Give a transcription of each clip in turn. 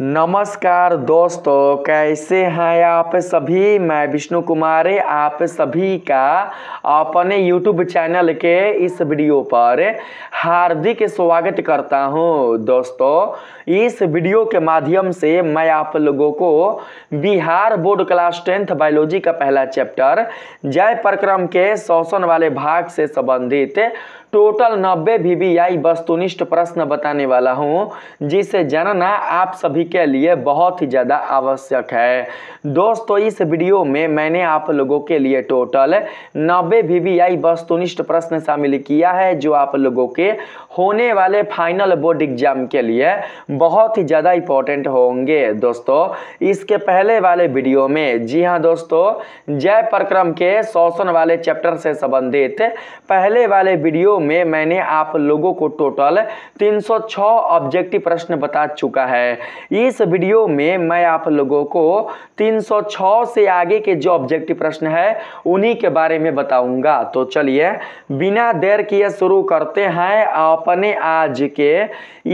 नमस्कार दोस्तों, कैसे हैं आप सभी। मैं विष्णु कुमार आप सभी का अपने YouTube चैनल के इस वीडियो पर हार्दिक स्वागत करता हूं। दोस्तों, इस वीडियो के माध्यम से मैं आप लोगों को Bihar board class 10th biology का पहला चैप्टर जय प्रक्रम के शोषण वाले भाग से संबंधित टोटल 90 VBI वस्तुनिष्ठ प्रश्न बताने वाला हूं, जिसे जानना आप सभी के लिए बहुत ही ज़्यादा आवश्यक है। दोस्तों, इस वीडियो में मैंने आप लोगों के लिए टोटल 90 VBI वस्तुनिष्ठ प्रश्न शामिल किया है, जो आप लोगों के होने वाले फाइनल बोर्ड एग्जाम के लिए बहुत ही ज़्यादा इम्पोर्टेंट होंगे। दोस्तों, इसके पहले वाले वीडियो में, जी हाँ दोस्तों, जय प्रक्रम के शोषण वाले चैप्टर से संबंधित पहले वाले वीडियो में मैंने आप लोगों को टोटल 306 ऑब्जेक्टिव प्रश्न बता चुका है। इस वीडियो में मैं आप लोगों को 306 से आगे के जो ऑब्जेक्टिव प्रश्न है उन्हीं के बारे में बताऊंगा। तो चलिए बिना देर किए शुरू करते हैं अपने आज के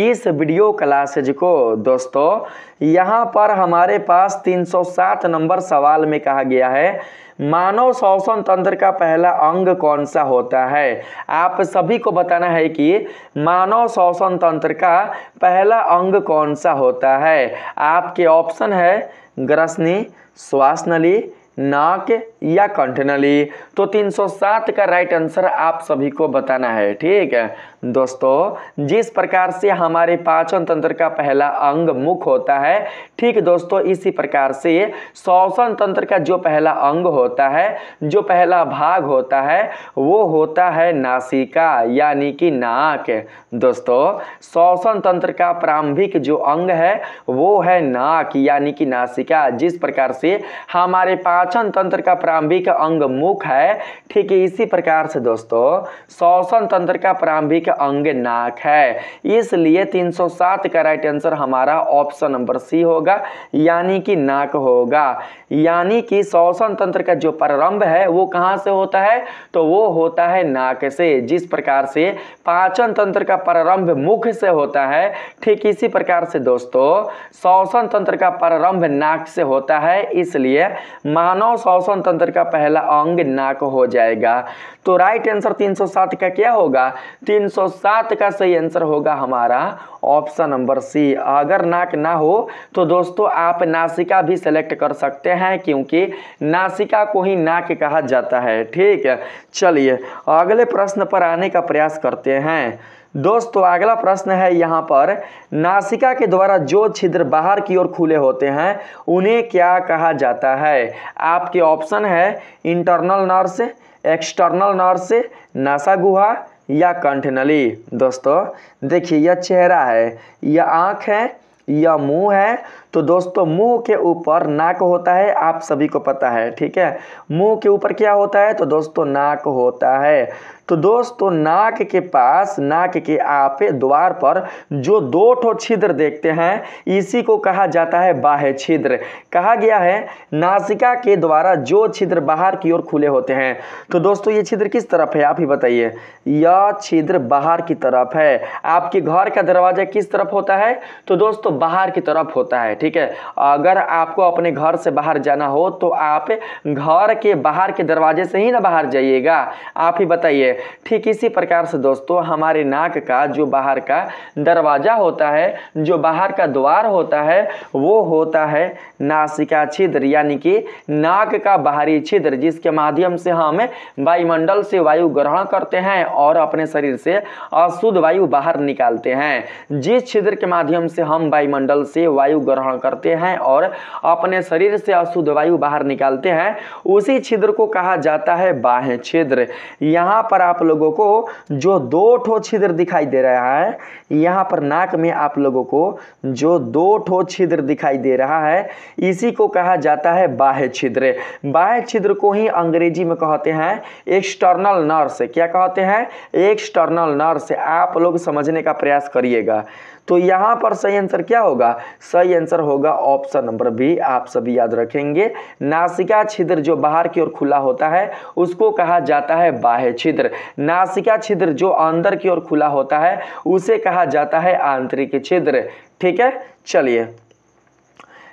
इस वीडियो क्लासेज को। दोस्तों, यहाँ पर हमारे पास 307 नंबर सवाल में कहा गया है, मानव श्वसन तंत्र का पहला अंग कौन सा होता है। आप सभी को बताना है कि मानव श्वसन तंत्र का पहला अंग कौन सा होता है। आपके ऑप्शन है ग्रसनी, श्वास नली, नाक या कंठनली। तो 307 का राइट आंसर आप सभी को बताना है। ठीक है दोस्तों, जिस प्रकार से हमारे पाचन तंत्र का पहला अंग मुख होता है, ठीक दोस्तों, इसी प्रकार से श्वसन तंत्र का जो पहला अंग होता है, जो पहला भाग होता है, वो होता है नासिका यानी कि नाक। दोस्तों, श्वसन तंत्र का प्रारंभिक जो अंग है वो है नाक यानी कि नासिका। जिस प्रकार से हमारे पाचन तंत्र का प्रारंभिक अंग मुख है, ठीक है, इसी प्रकार से दोस्तों श्वसन तंत्र का प्रारंभिक अंग नाक है। इसलिए 307 का राइट आंसर हमारा ऑप्शन नंबर सी होगा, यानी कि नाक होगा। यानी कि श्वसन तंत्र का जो प्रारंभ है वो कहां से होता है, तो वो होता है नाक से। जिस प्रकार से पाचन तंत्र का प्रारंभ मुख से होता है, ठीक इसी प्रकार से दोस्तों श्वसन तंत्र का प्रारंभ नाक से होता है। इसलिए मानव श्वसन तंत्र का पहला अंग नाक हो जाएगा। तो राइट आंसर 307 का क्या होगा, 307 का सही आंसर होगा हमारा ऑप्शन नंबर सी। अगर नाक ना हो तो दोस्तों आप नासिका भी सेलेक्ट कर सकते हैं, क्योंकि नासिका को ही नाक कहा जाता है। ठीक है, चलिए अगले प्रश्न पर आने का प्रयास करते हैं। दोस्तों, अगला प्रश्न है यहाँ पर, नासिका के द्वारा जो छिद्र बाहर की ओर खुले होते हैं उन्हें क्या कहा जाता है। आपके ऑप्शन है इंटरनल नर्स, एक्सटर्नल नर्स, नासा गुहा या कंठनली। दोस्तों देखिए, यह चेहरा है, यह आँख है, यह मुंह है। तो दोस्तों मुंह के ऊपर नाक होता है, आप सभी को पता है। ठीक है, मुंह के ऊपर क्या होता है, तो दोस्तों नाक होता है। तो दोस्तों नाक के पास, नाक के आप द्वार पर जो दो ठो छिद्र देखते हैं, इसी को कहा जाता है बाह्य छिद्र। कहा गया है नासिका के द्वारा जो छिद्र बाहर की ओर खुले होते हैं। तो दोस्तों ये छिद्र किस तरफ है, आप ही बताइए। यह छिद्र बाहर की तरफ है। आपके घर का दरवाजा किस तरफ होता है, तो दोस्तों बाहर की तरफ होता है। ठीक है, अगर आपको अपने घर से बाहर जाना हो तो आप घर के बाहर के दरवाजे से ही ना बाहर जाइएगा, आप ही बताइए। ठीक इसी प्रकार से दोस्तों हमारे नाक का जो बाहर का दरवाजा होता है, जो बाहर का द्वार होता है, वो होता है नासिका छिद्र, यानी कि नाक का बाहरी छिद्र, जिसके माध्यम से हम वायुमंडल से वायु ग्रहण करते हैं और अपने शरीर से अशुद्ध वायु बाहर निकालते हैं। जिस छिद्र के माध्यम से हम वायुमंडल से वायु ग्रहण करते हैं और अपने शरीर से अशुद्ध वायु बाहर निकालते हैं, उसी छिद्र को कहा जाता है बाह्य छिद्र। यहाँ पर आप लोगों को जो दो ठो छिद्र दिखाई दे रहा है, यहाँ पर नाक में आप लोगों को जो दो ठो छिद्र दिखाई दे रहा है, इसी को कहा जाता है बाह्य छिद्र। बाह्य छिद्र को ही अंग्रेजी में कहते हैं एक्सटर्नल नर्स। क्या कहते हैं, एक्सटर्नल नर्स। आप लोग समझने का प्रयास करिएगा। तो यहाँ पर सही आंसर क्या होगा, सही आंसर होगा ऑप्शन नंबर बी। आप सभी याद रखेंगे, नासिका छिद्र जो बाहर की ओर खुला होता है उसको कहा जाता है बाह्य छिद्र। नासिका छिद्र जो अंदर की ओर खुला होता है उसे कहा जाता है आंतरिक छिद्र। ठीक है, चलिए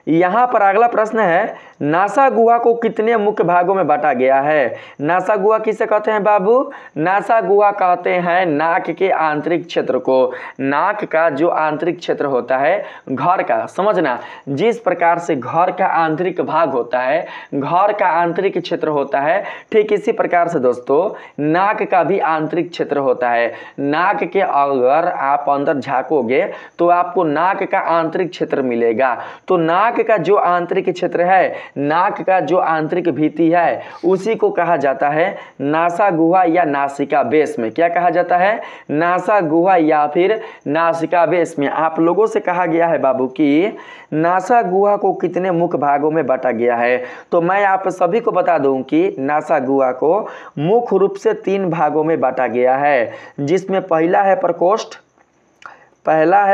यहाँ पर अगला प्रश्न है, नासा गुहा को कितने मुख्य भागों में बांटा गया है? नासा गुहा किसे कहते हैं बाबू? नासा गुहा कहते हैं नाक के आंतरिक क्षेत्र को। नाक का जो आंतरिक क्षेत्र होता है घर का, समझना, जिस प्रकार से घर का आंतरिक भाग होता है, घर का आंतरिक क्षेत्र होता है, ठीक इसी प्रकार से दोस्तों नाक का भी आंतरिक क्षेत्र होता है। नाक के अगर आप अंदर झांकोगे तो आपको नाक का आंतरिक क्षेत्र मिलेगा। तो नाक का जो आंतरिक क्षेत्र है, नाक का जो आंतरिक भित्ति है, उसी को कहा जाता है नासा गुहा या नासिका बेस में। क्या कहा जाता है? नासा गुहा या फिर नासिका बेस में। आप लोगों से कहा गया है बाबू कि नासा गुहा को कितने मुख्य भागों में बांटा गया है। तो मैं आप सभी को बता दूं कि नासा गुहा को मुख्य रूप से 3 भागों में बांटा गया है, जिसमें पहला है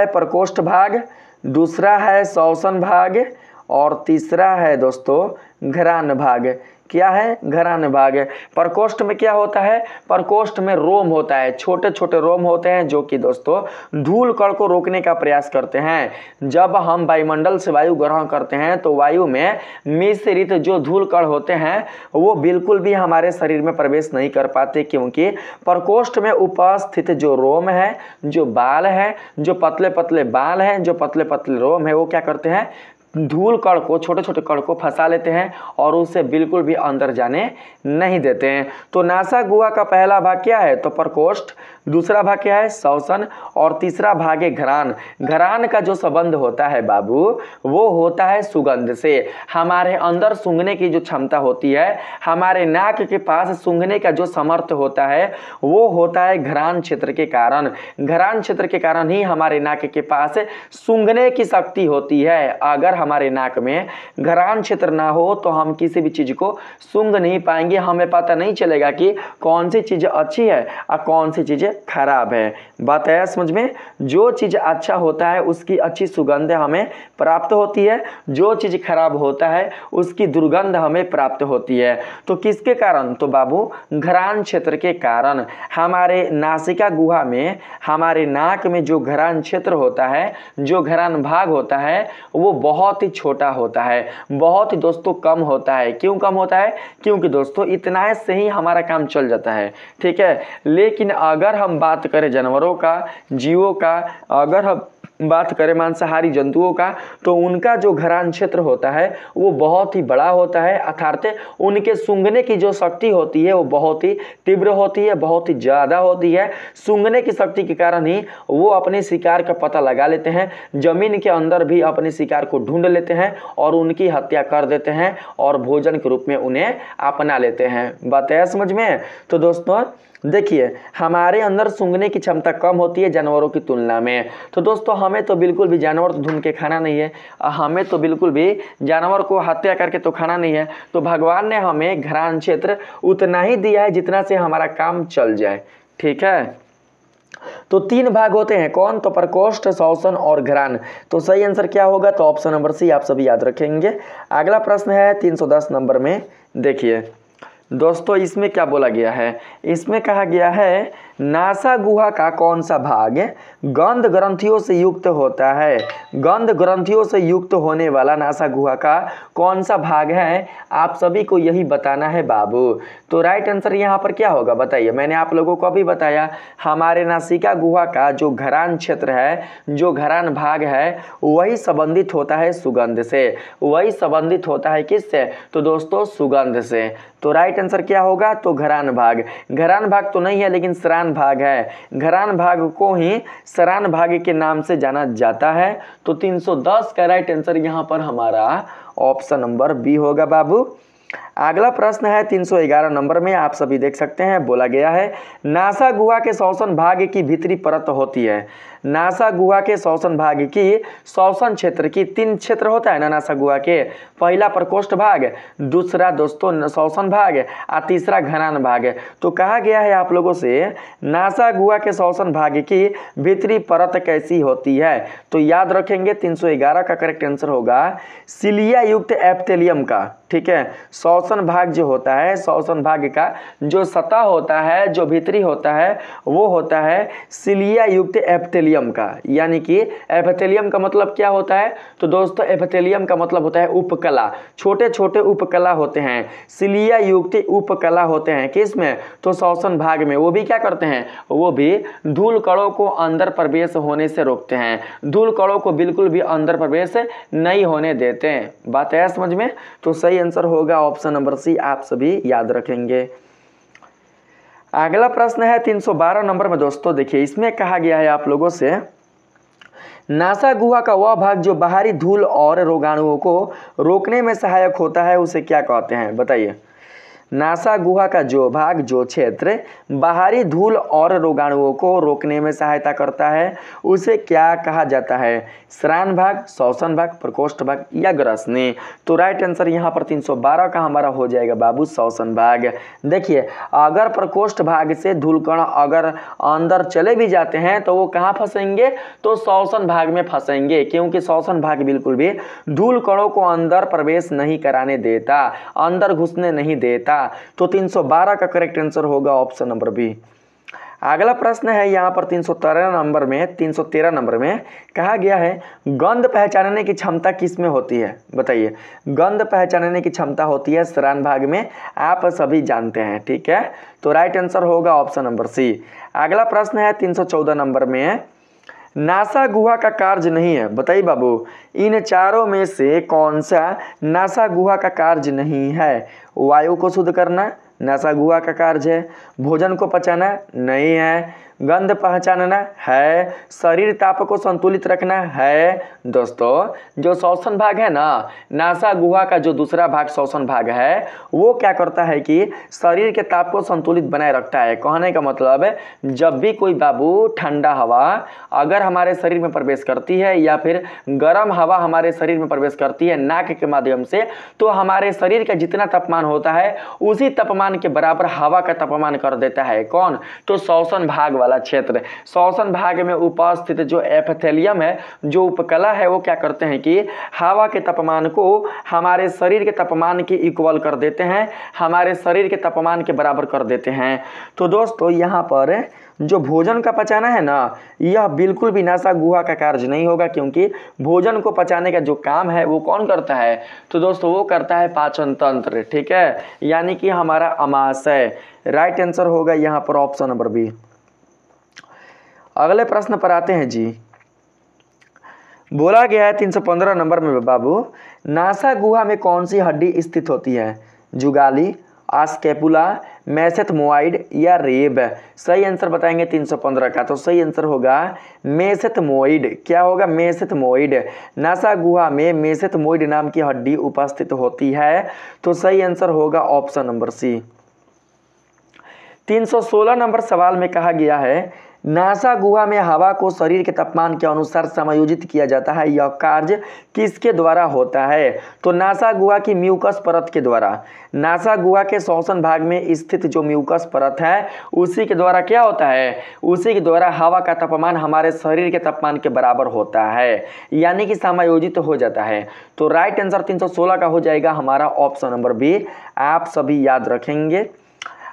प्रकोष्ठ भाग, दूसरा है श्वसन भाग और तीसरा है दोस्तों घरान भाग। क्या है? घरान भाग। प्रकोष्ठ में क्या होता है? प्रकोष्ठ में रोम होता है, छोटे छोटे रोम होते हैं जो कि दोस्तों धूल कण को रोकने का प्रयास करते हैं। जब हम वायुमंडल से वायु ग्रहण करते हैं तो वायु में मिश्रित जो धूल कण होते हैं वो बिल्कुल भी हमारे शरीर में प्रवेश नहीं कर पाते, क्योंकि प्रकोष्ठ में उपस्थित जो रोम है, जो बाल है, जो पतले पतले बाल हैं, जो पतले पतले रोम है, वो क्या करते हैं? धूल कण को, छोटे छोटे कण को फंसा लेते हैं और उसे बिल्कुल भी अंदर जाने नहीं देते हैं। तो नासा गुहा का पहला भाग क्या है? तो प्रकोष्ठ, दूसरा भाग क्या है? श्वसन और तीसरा भाग है घरान। घरान का जो संबंध होता है बाबू वो होता है सुगंध से। हमारे अंदर सूंघने की जो क्षमता होती है, हमारे नाक के पास सूंघने का जो सामर्थ्य होता है वो होता है घरान क्षेत्र के कारण। घरान क्षेत्र के कारण ही हमारे नाक के पास सूंघने की शक्ति होती है। अगर हमारे नाक में घरान क्षेत्र ना हो तो हम किसी भी चीज को सूंघ नहीं पाएंगे, हमें पता नहीं चलेगा कि कौन सी चीज अच्छी है और कौन सी चीज खराब है। बात है समझ में? जो चीज अच्छा होता है उसकी अच्छी सुगंध हमें प्राप्त होती है, जो चीज खराब होता है उसकी दुर्गंध हमें प्राप्त होती है। तो किसके कारण? तो बाबू घरान क्षेत्र के कारण। हमारे नासिका गुहा में, हमारे नाक में जो घरान क्षेत्र होता है, जो घरान भाग होता है, वो बहुत ही छोटा होता है, बहुत ही दोस्तों कम होता है। क्यों कम होता है? क्योंकि दोस्तों इतना से ही हमारा काम चल जाता है, ठीक है। लेकिन अगर हम बात करें जानवरों का, जीवों का, अगर हम बात करें मांसाहारी जंतुओं का, तो उनका जो घरान क्षेत्र होता है वो बहुत ही बड़ा होता है, अर्थात उनके सूंघने की जो शक्ति होती है वो बहुत ही तीव्र होती है, बहुत ही ज़्यादा होती है। सूंघने की शक्ति के कारण ही वो अपने शिकार का पता लगा लेते हैं, जमीन के अंदर भी अपने शिकार को ढूंढ लेते हैं और उनकी हत्या कर देते हैं और भोजन के रूप में उन्हें अपना लेते हैं। बात है समझ में? तो दोस्तों देखिए, हमारे अंदर सूंघने की क्षमता कम होती है जानवरों की तुलना में। तो दोस्तों हमें तो बिल्कुल भी जानवर तो ढूंढ के खाना नहीं है, हमें तो बिल्कुल भी जानवर को हत्या करके तो खाना नहीं है। तो भगवान ने हमें घरान क्षेत्र उतना ही दिया है जितना से हमारा काम चल जाए, ठीक है। तो 3 भाग होते हैं, कौन? तो प्रकोष्ठ, श्वसन और घरान। तो सही आंसर क्या होगा? तो ऑप्शन नंबर सी आप सभी याद रखेंगे। अगला प्रश्न है 310 नंबर में। देखिए दोस्तों इसमें क्या बोला गया है? इसमें कहा गया है नासा गुहा का कौन सा भाग गंध ग्रंथियों से युक्त होता है? गंध ग्रंथियों से युक्त होने वाला नासा गुहा का कौन सा भाग है? आप सभी को यही बताना है बाबू। तो राइट आंसर यहाँ पर क्या होगा बताइए? मैंने आप लोगों को अभी बताया, हमारे नासिका गुहा का जो घरान क्षेत्र है, जो घरान भाग है, वही संबंधित होता है सुगंध से। वही संबंधित होता है किससे? तो दोस्तों सुगंध से। तो राइट आंसर क्या होगा? तो घरान भाग। घरान भाग तो नहीं है लेकिन सरान भाग है। घरान भाग को ही सरान भाग के नाम से जाना जाता है। तो 310 का राइट आंसर यहाँ पर हमारा ऑप्शन नंबर बी होगा बाबू। अगला प्रश्न है 311 नंबर में, आप सभी देख सकते हैं, बोला गया है नासा गुहा के श्वसन भाग की भीतरी परत होती है। नासा गुहा के श्वसन भाग की, श्वसन क्षेत्र की 3 क्षेत्र होता है ना नासा गुहा के। पहला प्रकोष्ठ भाग, दूसरा दोस्तों श्वसन भाग और तीसरा घरान भाग। तो कहा गया है आप लोगों से नासा गुहा के श्वसन भाग की भीतरी परत कैसी होती है? तो याद रखेंगे 311 का करेक्ट आंसर होगा सिलिया युक्त एपिथेलियम का, ठीक है। श्वसन भाग जो होता है, श्वसन भाग का जो सतह होता है, जो भीतरी होता है, वो होता है सिलिया युक्त एपिथेलियम एपिथेलियम का, यानी कि एपिथेलियम का मतलब क्या होता है? तो दोस्तों एपिथेलियम का मतलब होता है उपकला, छोटे छोटे उपकला होते हैं, सिलिया युक्त उपकला होते हैं किसमें? तो श्वसन भाग में। वो भी क्या करते हैं? वो भी धूल कणों को अंदर प्रवेश होने से रोकते हैं, धूल कणों को बिल्कुल भी अंदर प्रवेश नहीं होने देते हैं। बात है समझ में? तो सही आंसर होगा ऑप्शन नंबर सी, आप सभी याद रखेंगे। अगला प्रश्न है 312 नंबर में दोस्तों, देखिए इसमें कहा गया है आप लोगों से, नासा गुहा का वह भाग जो बाहरी धूल और रोगाणुओं को रोकने में सहायक होता है उसे क्या कहते हैं? बताइए। नासा गुहा का जो भाग, जो क्षेत्र बाहरी धूल और रोगाणुओं को रोकने में सहायता करता है उसे क्या कहा जाता है? श्रान भाग, श्वसन भाग, प्रकोष्ठ भाग या ग्रसनी? तो राइट आंसर यहाँ पर 312 का हमारा हो जाएगा बाबू श्वसन भाग। देखिए अगर प्रकोष्ठ भाग से धूलकण अगर अंदर चले भी जाते हैं तो वो कहाँ फंसेंगे? तो श्वसन भाग में फंसेंगे, क्योंकि श्वसन भाग बिल्कुल भी धूल कणों को अंदर प्रवेश नहीं कराने देता, अंदर घुसने नहीं देता। तो 312 का करेक्ट आंसर होगा ऑप्शन नंबर बी। अगला प्रश्न है यहाँ पर 313 नंबर में कहा गया है, गंध पहचानने की क्षमता किस में होती है? बताइए। गंध पहचानने की क्षमता होती है श्रान भाग में, आप सभी जानते हैं, ठीक है। तो राइट आंसर होगा ऑप्शन नंबर सी। अगला प्रश्न है 314 नंबर में, नासा गुहा का कार्य नहीं है। बताइए बाबू, इन चारों में से कौन सा नासा गुहा का कार्य नहीं है? वायु को शुद्ध करना नासा गुहा का कार्य है, भोजन को पचाना नहीं है, गंध पहचानना है, शरीर ताप को संतुलित रखना है। दोस्तों जो श्वसन भाग है ना, नासा गुहा का जो दूसरा भाग श्वसन भाग है, वो क्या करता है कि शरीर के ताप को संतुलित बनाए रखता है। कहने का मतलब है जब भी कोई बाबू ठंडा हवा अगर हमारे शरीर में प्रवेश करती है या फिर गर्म हवा हमारे शरीर में प्रवेश करती है नाक के माध्यम से, तो हमारे शरीर का जितना तापमान होता है उसी तापमान के बराबर हवा का तापमान कर देता है। कौन? तो श्वसन भाग वाला क्षेत्र। श्वसन भाग में उपस्थित जो एपिथेलियम है, जो उपकला है, वो क्या करते हैं कि हवा के तापमान को हमारे शरीर के तापमान के इक्वल कर देते हैं, हमारे शरीर के तापमान के बराबर कर देते हैं। तो दोस्तों यहाँ पर जो भोजन का पचाना है ना, यह बिल्कुल भी नासा गुहा का कार्य नहीं होगा, क्योंकि भोजन को पचाने का जो काम है वो कौन करता है? तो दोस्तों वो करता है पाचन तंत्र, ठीक है, यानी कि हमारा आमाशय। राइट आंसर होगा यहाँ पर ऑप्शन नंबर बी। अगले प्रश्न पर आते हैं जी। बोला गया है 315 नंबर में बाबू, नासा गुहा में कौन सी हड्डी स्थित होती है? जुगाली, स्कैपुला, मेसेथमोइड या रेब? सही आंसर बताएंगे 315 का। तो सही आंसर होगा मेसेथमोइड। क्या होगा? मेसेथमोइड। नासा गुहा में मेसेथमोइड नाम की हड्डी उपस्थित होती है। तो सही आंसर होगा ऑप्शन नंबर सी। 316 नंबर सवाल में कहा गया है, नासा गुहा में हवा को शरीर के तापमान के अनुसार समायोजित किया जाता है, यह कार्य किसके द्वारा होता है? तो नासा गुहा की म्यूकस परत के द्वारा। नासा गुहा के श्वसन भाग में स्थित जो म्यूकस परत है उसी के द्वारा क्या होता है? उसी के द्वारा हवा का तापमान हमारे शरीर के तापमान के बराबर होता है, यानी कि समायोजित हो जाता है। तो राइट आंसर 316 का हो जाएगा हमारा ऑप्शन नंबर बी, आप सभी याद रखेंगे।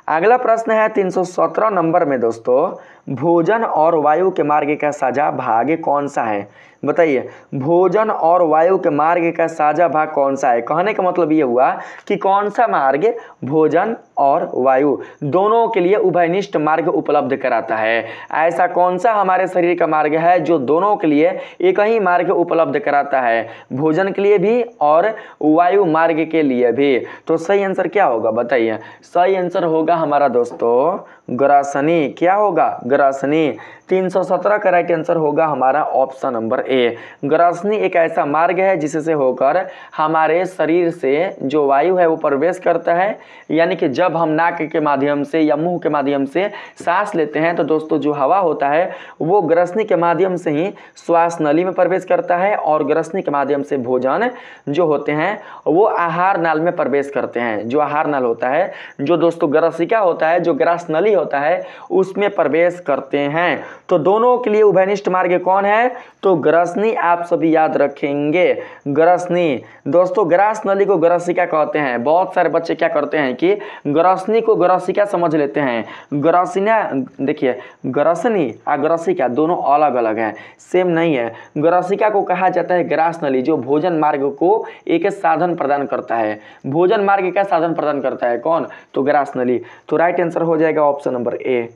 अगला प्रश्न है 317 नंबर में दोस्तों, भोजन और वायु के मार्ग का साझा भाग कौन सा है? बताइए। भोजन और वायु के मार्ग का साझा भाग कौन सा है? कहने का मतलब ये हुआ कि कौन सा मार्ग भोजन और वायु दोनों के लिए उभयनिष्ठ मार्ग उपलब्ध कराता है? ऐसा कौन सा हमारे शरीर का मार्ग है जो दोनों के लिए एक ही मार्ग उपलब्ध कराता है, भोजन के लिए भी और वायु मार्ग के लिए भी? तो सही आंसर क्या होगा बताइए। सही आंसर होगा हमारा दोस्तों ग्रसनी। क्या होगा? ग्रसनी। 317 का राइट आंसर होगा हमारा ऑप्शन नंबर ए। ग्रसनी एक ऐसा मार्ग है जिससे होकर हमारे शरीर से जो वायु है वो प्रवेश करता है, यानी कि जब हम नाक के माध्यम से या मुंह के माध्यम से सांस लेते हैं तो दोस्तों जो हवा होता है वो ग्रसनी के माध्यम से ही श्वास नली में प्रवेश करता है, और ग्रसनी के माध्यम से भोजन जो होते हैं वो आहार नाल में प्रवेश करते हैं। जो आहार नाल होता है, जो दोस्तों ग्रसिका होता है, जो ग्रास नली होता है, उसमें प्रवेश करते हैं। तो दोनों के लिए उभयनिष्ठ मार्ग कौन है? तो ग्रसनी आप सभी याद रखेंगे। ग्रसनी दोस्तों, ग्रास नली को ग्रसिका कहते हैं। बहुत सारे बच्चे क्या करते हैं कि ग्रसनी को ग्रसिका समझ लेते हैं। ग्रसिना देखिए, ग्रसनी और ग्रसिका दोनों अलग अलग हैं, सेम नहीं है। ग्रसिका को कहा जाता है ग्रास नली, जो भोजन मार्ग को एक साधन प्रदान करता है। भोजन मार्ग का साधन प्रदान करता है कौन? तो ग्रास नली। तो राइट आंसर हो जाएगा ऑप्शन नंबर ए।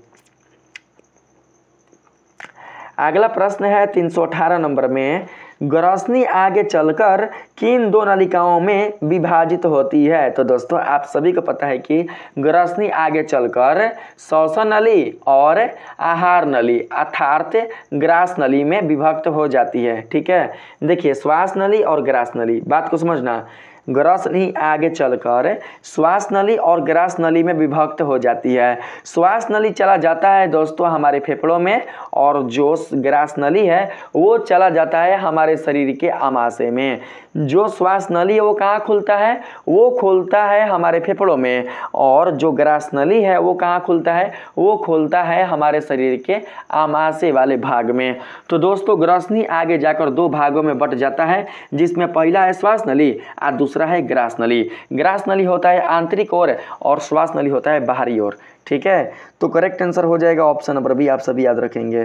अगला प्रश्न है 318 नंबर में, ग्रसनी आगे चलकर किन दो नलिकाओं में विभाजित होती है? तो दोस्तों आप सभी को पता है कि ग्रसनी आगे चलकर श्वसन नली और आहार नली अर्थात ग्रास नली में विभक्त हो जाती है। ठीक है, देखिए श्वास नली और ग्रास नली, बात को समझना। ग्रसनी आगे चलकर श्वास नली और ग्रास नली में विभक्त हो जाती है। श्वास नली चला जाता है दोस्तों हमारे फेफड़ों में, और जो ग्रास नली है वो चला जाता है हमारे शरीर के आमाशय में। जो श्वास नली है वो कहाँ खुलता है? वो खुलता है हमारे फेफड़ों में, और जो ग्रास नली है वो कहाँ खुलता है? वो खुलता है हमारे शरीर के आमाशय वाले भाग में। तो दोस्तों ग्रसनी आगे जाकर दो भागों में बट जाता है, जिसमें पहला है श्वास नली और दूसरा है ग्रास नली। ग्रास नली होता है आंतरिक ओर और श्वास नली होता है बाहरी ओर। ठीक है, तो करेक्ट आंसर हो जाएगा ऑप्शन नंबर बी, आप सभी याद रखेंगे।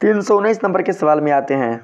319 नंबर के सवाल में आते हैं।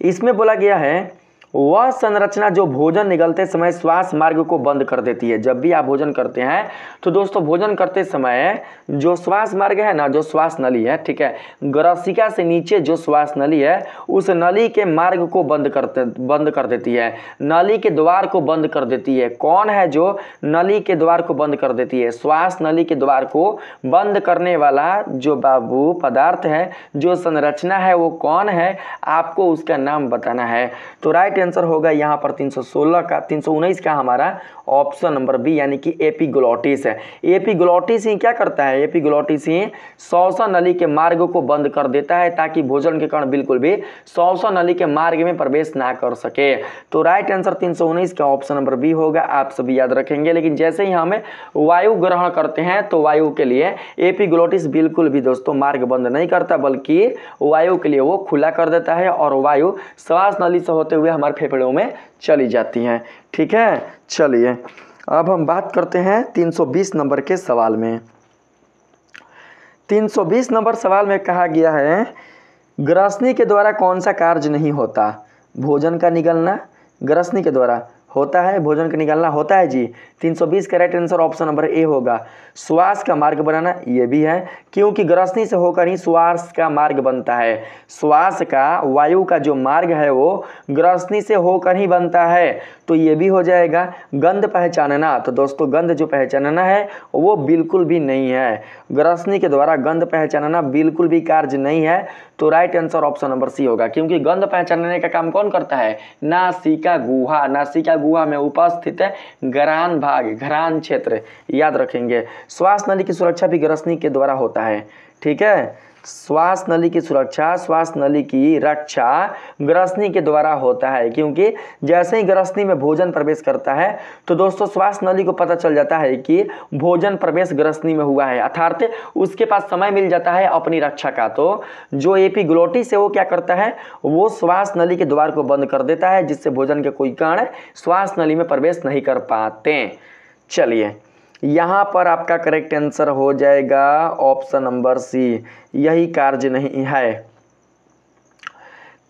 इसमें बोला गया है वह संरचना जो भोजन निगलते समय श्वास मार्ग को बंद कर देती है। जब भी आप भोजन करते हैं तो दोस्तों भोजन करते समय जो श्वास मार्ग है ना, जो श्वास नली है, ठीक है, ग्रसिका से नीचे जो श्वास नली है उस नली के मार्ग को बंद कर देती है, नली के द्वार को बंद कर देती है। कौन है जो नली के द्वार को बंद कर देती है? श्वास नली के द्वार को बंद करने वाला जो बाबू पदार्थ है, जो संरचना है, वो कौन है? आपको उसका नाम बताना है। तो राइट आंसर होगा यहाँ पर 319 का हमारा ऑप्शन नंबर बी, यानी कि एपिग्लोटिस है। एपिग्लोटिस ही क्या करता है? एपिग्लोटिस ही श्वसन नली के मार्ग को बंद कर देता है, ताकि भोजन के कण बिल्कुल भी श्वसन नली के मार्ग में प्रवेश ना कर सके। तो राइट आंसर 319 का ऑप्शन नंबर बी होगा, आप सभी याद रखेंगे। लेकिन जैसे ही हमें वायु ग्रहण करते हैं तो वायु के लिए एपिग्लोटिस बिल्कुल भी दोस्तों मार्ग बंद नहीं करता, बल्कि वायु के लिए वो खुला कर देता है, और वायु श्वास नली से होते हुए हमारे फेफड़ों में चली जाती हैं। ठीक है, चलिए अब हम बात करते हैं 320 नंबर के सवाल में। 320 नंबर सवाल में कहा गया है ग्रसनी के द्वारा कौन सा कार्य नहीं होता? भोजन का निगलना ग्रसनी के द्वारा होता है, भोजन का निकालना होता है जी। 320 का राइट आंसर ऑप्शन नंबर ए होगा। श्वास का मार्ग बनाना ये भी है, क्योंकि ग्रसनी से होकर ही श्वास का मार्ग बनता है। श्वास का वायु का जो मार्ग है वो ग्रसनी से होकर ही बनता है, तो ये भी हो जाएगा। गंध पहचानना, तो दोस्तों गंध जो पहचानना है वो बिल्कुल भी नहीं है, ग्रसनी के द्वारा गंध पहचानना बिल्कुल भी कार्य नहीं है। तो right answer option number C होगा, क्योंकि गंध पहचानने का काम कौन करता है? नासिका गुहा। नासिका गुहा में उपस्थित घ्राण भाग, घ्राण क्षेत्र, याद रखेंगे। श्वास नली की सुरक्षा भी ग्रसनी के द्वारा होता है। ठीक है, श्वास नली की सुरक्षा, श्वास नली की रक्षा ग्रसनी के द्वारा होता है, क्योंकि जैसे ही ग्रसनी में भोजन प्रवेश करता है तो दोस्तों श्वास नली को पता चल जाता है कि भोजन प्रवेश ग्रसनी में हुआ है, अर्थात उसके पास समय मिल जाता है अपनी रक्षा का। तो जो एपिग्लोटिस है वो क्या करता है? वो श्वास नली के द्वार को बंद कर देता है, जिससे भोजन के कोई कण श्वास नली में प्रवेश नहीं कर पाते। चलिए यहाँ पर आपका करेक्ट आंसर हो जाएगा ऑप्शन नंबर सी, यही कार्य नहीं है।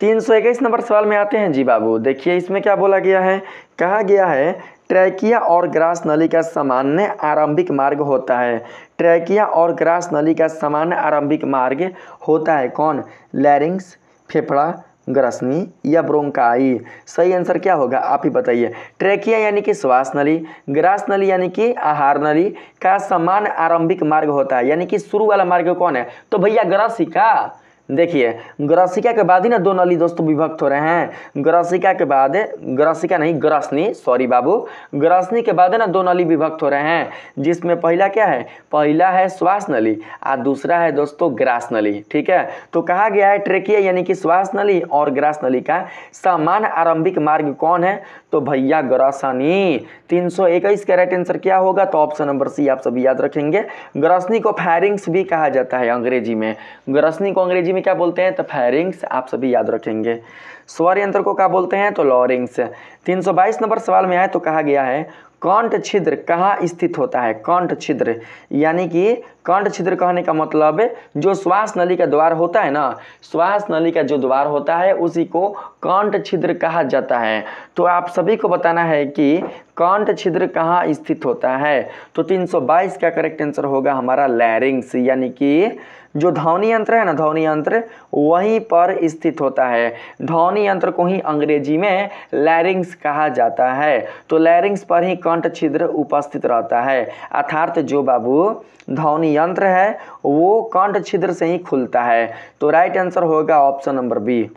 321 नंबर सवाल में आते हैं जी बाबू। देखिए इसमें क्या बोला गया है, कहा गया है ट्रैकिया और ग्रास नली का सामान्य आरंभिक मार्ग होता है। ट्रैकिया और ग्रास नली का सामान्य आरंभिक मार्ग होता है कौन? लैरिंक्स, फेफड़ा, ग्रसनी या ब्रोंकाई? सही आंसर क्या होगा आप ही बताइए। ट्रैकिया यानी कि श्वास नली, ग्रास नली यानी कि आहार नली का समान आरंभिक मार्ग होता है, यानी कि शुरू वाला मार्ग कौन है? तो भैया ग्रसिका। देखिए ग्रसिका के बाद ही ना दो नली दोस्तों विभक्त हो रहे हैं। ग्रसिका के बाद, ग्रसिका नहीं ग्रसनी, सॉरी बाबू, ग्रसनी के बाद ना दो नली विभक्त हो रहे हैं, जिसमें पहला क्या है, पहला है श्वास नली और दूसरा है दोस्तों ग्रास नली। ठीक है, तो कहा गया है ट्रेकिया यानी कि श्वास नली और ग्रास नली का समान आरंभिक मार्ग कौन है, तो भैया ग्रसनी। 321 का राइट आंसर क्या होगा, तो ऑप्शन नंबर सी आप सभी याद रखेंगे। ग्रसनी को फैरिंग्स भी कहा जाता है अंग्रेजी में। ग्रसनी को अंग्रेजी में क्या बोलते हैं, तो फैरिंग्स आप सभी याद रखेंगे। स्वर यंत्र को क्या बोलते हैं, तो लॉरिंग्स। 322 नंबर सवाल में आए तो कहा गया है कंठ छिद्र कहाँ स्थित होता है। कंठ छिद्र यानी कि कंठ छिद्र कहने का मतलब जो श्वास नली का द्वार होता है ना, श्वास नली का जो द्वार होता है उसी को कंठ छिद्र कहा जाता है। तो आप सभी को बताना है कि कंठ छिद्र कहाँ स्थित होता है। तो 322 का करेक्ट आंसर होगा हमारा लैरिंग्स, यानी कि जो ध्वनि यंत्र है ना, ध्वनि यंत्र वहीं पर स्थित होता है। ध्वनि यंत्र को ही अंग्रेजी में लैरिंग्स कहा जाता है। तो लैरिंग्स पर ही कंठ छिद्र उपस्थित रहता है, अर्थात जो बाबू ध्वनि यंत्र है वो कंठ छिद्र से ही खुलता है। तो राइट आंसर होगा ऑप्शन नंबर बी।